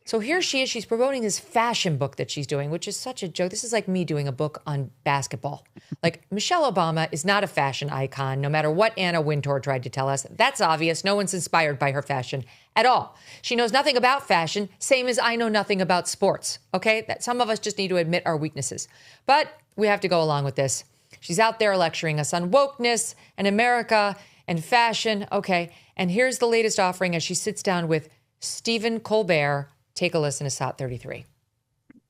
So here she is. She's promoting this fashion book that she's doing, which is such a joke. This is like me doing a book on basketball. Like, Michelle Obama is not a fashion icon, no matter what Anna Wintour tried to tell us. That's obvious. No one's inspired by her fashion at all. She knows nothing about fashion, same as I know nothing about sports, okay? That some of us just need to admit our weaknesses. But we have to go along with this. She's out there lecturing us on wokeness and America and fashion. Okay, and here's the latest offering as she sits down with Stephen Colbert. Take a listen to SOT 33.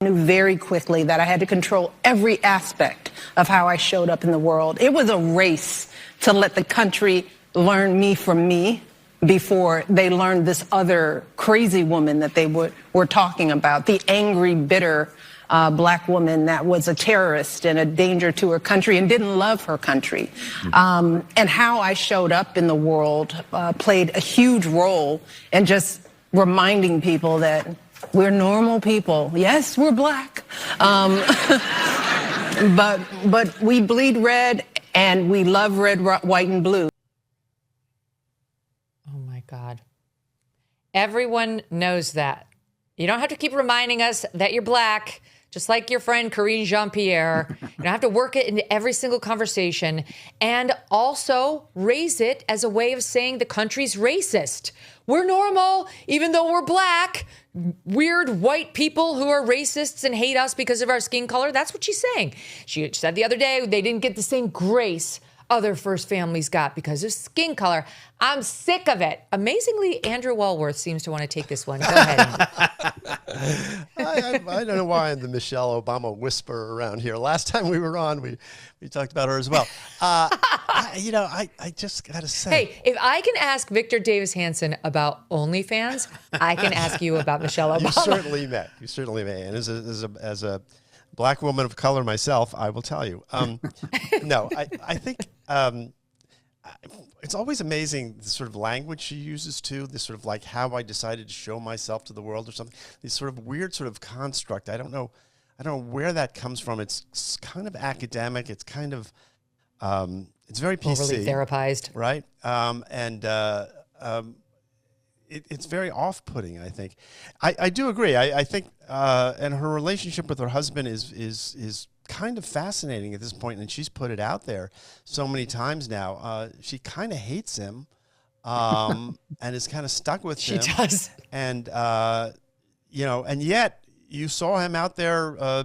I knew very quickly that I had to control every aspect of how I showed up in the world. It was a race to let the country learn me from me before they learned this other crazy woman that they were talking about, the angry, bitter black woman that was a terrorist and a danger to her country and didn't love her country. And how I showed up in the world played a huge role in just reminding people that we're normal people. Yes, we're black, but we bleed red and we love red, white, and blue. Oh my God. Everyone knows that. You don't have to keep reminding us that you're black, just like your friend Karine Jean-Pierre. You don't have to work it into every single conversation, and also raise it as a way of saying the country's racist. We're normal, even though we're black. Weird white people who are racists and hate us because of our skin color. That's what she's saying. She said the other day they didn't get the same grace other first families got because of skin color. I'm sick of it. Amazingly, Andrew Walworth seems to want to take this one. Go ahead, Andrew. I don't know why I'm the Michelle Obama whisperer around here. Last time we were on, we talked about her as well. I just got to say. Hey, if I can ask Victor Davis Hanson about OnlyFans, I can ask you about Michelle Obama. You certainly may. And as a black woman of color myself, I will tell you. No, I think it's always amazing the sort of language she uses too, this sort of like how I decided to show myself to the world or something. This sort of weird sort of construct. I don't know where that comes from. It's kind of academic. It's kind of it's very PC. Overly therapized. Right? It's very off-putting, I think. I do agree. I think, and her relationship with her husband is kind of fascinating at this point, and she's put it out there so many times now. She kind of hates him, and is kind of stuck with him. She does. And, and yet you saw him out there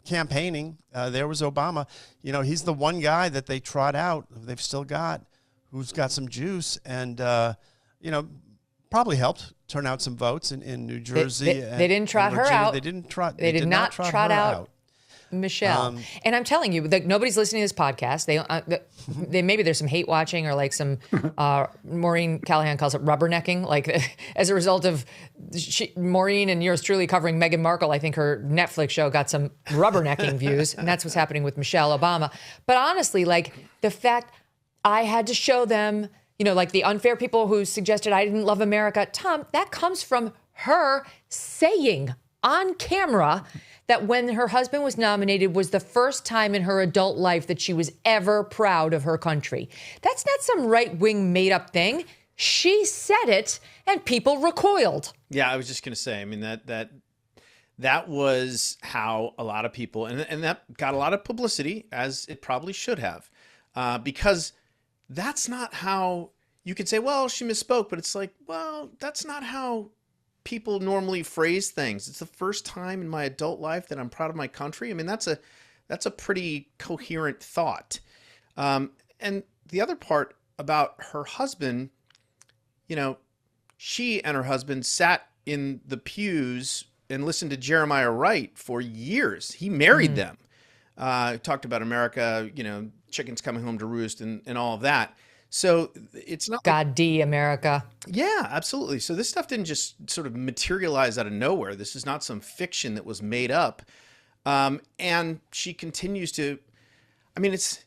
campaigning. There was Obama. He's the one guy that they trot out, they've still got, who's got some juice and, probably helped turn out some votes in New Jersey. They didn't trot her out. They did not trot out Michelle. And I'm telling you, nobody's listening to this podcast. They maybe there's some hate watching or like some Maureen Callahan calls it rubbernecking. Like as a result of Maureen and yours truly covering Meghan Markle, I think her Netflix show got some rubbernecking views, and that's what's happening with Michelle Obama. But honestly, like the fact I had to show them, like the unfair people who suggested I didn't love America, Tom, that comes from her saying on camera that when her husband was nominated was the first time in her adult life that she was ever proud of her country. That's not some right-wing made-up thing. She said it, and people recoiled. Yeah, I was just going to say, I mean, that was how a lot of people, and that got a lot of publicity, as it probably should have, because that's not how you could say, well, she misspoke, but it's like, well, that's not how people normally phrase things. It's the first time in my adult life that I'm proud of my country. I mean, that's a pretty coherent thought. And the other part about her husband, she and her husband sat in the pews and listened to Jeremiah Wright for years. He married them. Talked about America, chickens coming home to roost and all of that. So it's not God D America. Yeah, absolutely. So this stuff didn't just sort of materialize out of nowhere. This is not some fiction that was made up. And she continues to, I mean, it's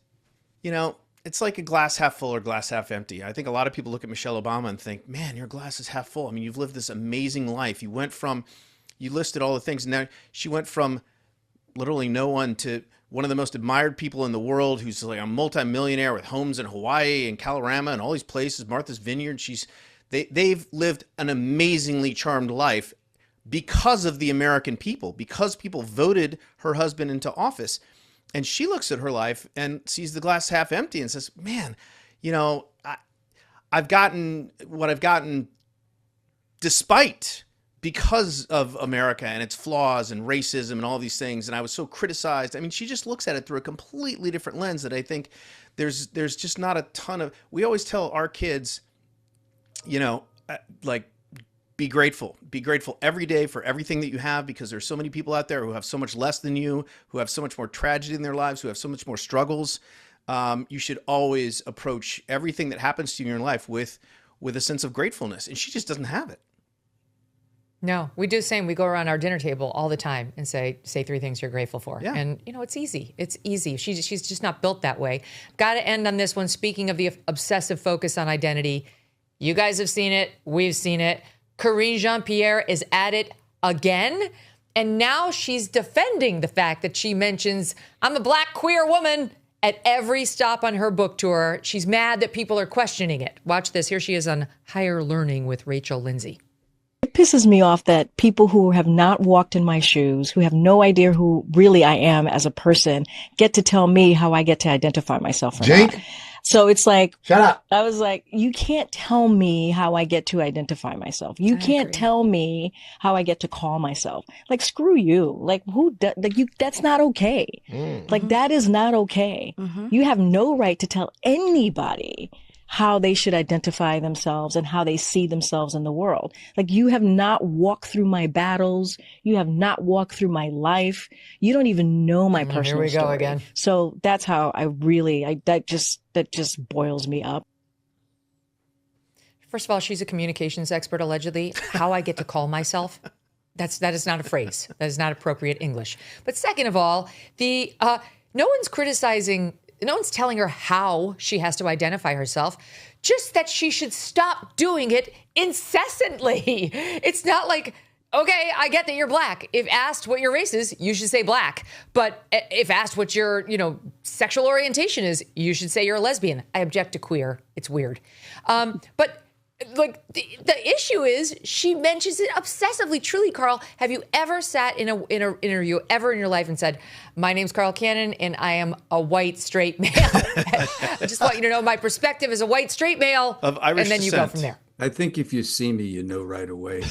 like a glass half full or glass half empty. I think a lot of people look at Michelle Obama and think, man, your glass is half full. I mean, you've lived this amazing life. You listed all the things. And now she went from literally no one to one of the most admired people in the world, who's like a multimillionaire with homes in Hawaii and Kalorama and all these places, Martha's Vineyard. They've lived an amazingly charmed life because of the American people, because people voted her husband into office. And she looks at her life and sees the glass half empty and says, man, I've gotten what I've gotten because of America and its flaws and racism and all these things. And I was so criticized. I mean, she just looks at it through a completely different lens that I think there's just not a ton of, we always tell our kids, like, be grateful every day for everything that you have, because there's so many people out there who have so much less than you, who have so much more tragedy in their lives, who have so much more struggles. You should always approach everything that happens to you in your life with a sense of gratefulness. And she just doesn't have it. No, we do the same. We go around our dinner table all the time and say 3 things you're grateful for. Yeah. And, it's easy. It's easy. She's just not built that way. Got to end on this one. Speaking of the obsessive focus on identity, you guys have seen it. We've seen it. Karine Jean-Pierre is at it again. And now she's defending the fact that she mentions, I'm a black queer woman, at every stop on her book tour. She's mad that people are questioning it. Watch this. Here she is on Higher Learning with Rachel Lindsay. It pisses me off that people who have not walked in my shoes, who have no idea who really I am as a person, get to tell me how I get to identify myself or not. So it's like, shut up. I was like, you can't tell me how I get to identify myself. You can't tell me how I get to call myself. Like, screw you. Like, that's not okay. Like, that is not okay. You have no right to tell anybody how they should identify themselves and how they see themselves in the world. Like, you have not walked through my battles. You have not walked through my life. You don't even know my personal story. Here we go again. So that's how that just boils me up. First of all, she's a communications expert, allegedly. How I get to call myself. That is not a phrase. That is not appropriate English. But second of all, no one's criticizing. No one's telling her how she has to identify herself, just that she should stop doing it incessantly. It's not like, okay, I get that you're black. If asked what your race is, you should say black. But if asked what your, sexual orientation is, you should say you're a lesbian. I object to queer. It's weird. But Like the issue is she mentions it obsessively. Truly, Carl, have you ever sat in an interview ever in your life and said, "My name's Carl Cannon and I am a white straight male"? I just want you to know my perspective as a white straight male of Irish and then descent. You go from there. I think if you see me, you know right away.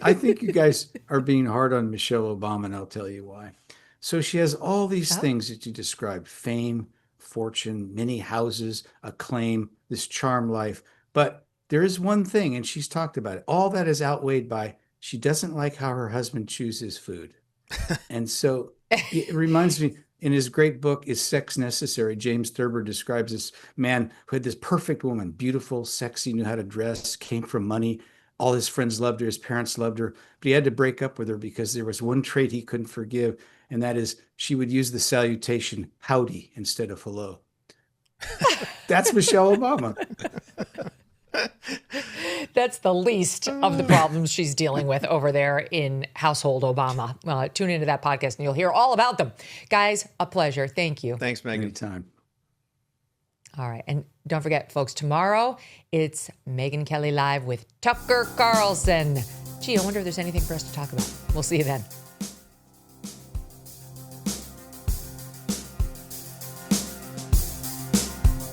I think you guys are being hard on Michelle Obama, and I'll tell you why. So she has all these things that you described: fame, fortune, many houses, acclaim, this charm life. But there is one thing, and she's talked about it. All that is outweighed by she doesn't like how her husband chooses food. And so it reminds me, in his great book, Is Sex Necessary? James Thurber describes this man who had this perfect woman, beautiful, sexy, knew how to dress, came from money. All his friends loved her. His parents loved her. But he had to break up with her because there was one trait he couldn't forgive. And that is she would use the salutation howdy instead of hello. That's Michelle Obama. That's the least of the problems she's dealing with over there in Household Obama. Tune into that podcast and you'll hear all about them. Guys, a pleasure. Thank you. Thanks, Megyn. Anytime. All right. And don't forget, folks, tomorrow it's Megyn Kelly Live with Tucker Carlson. Gee, I wonder if there's anything for us to talk about. We'll see you then.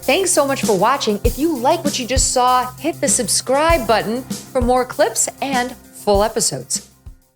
Thanks so much for watching. If you like what you just saw, hit the subscribe button for more clips and full episodes.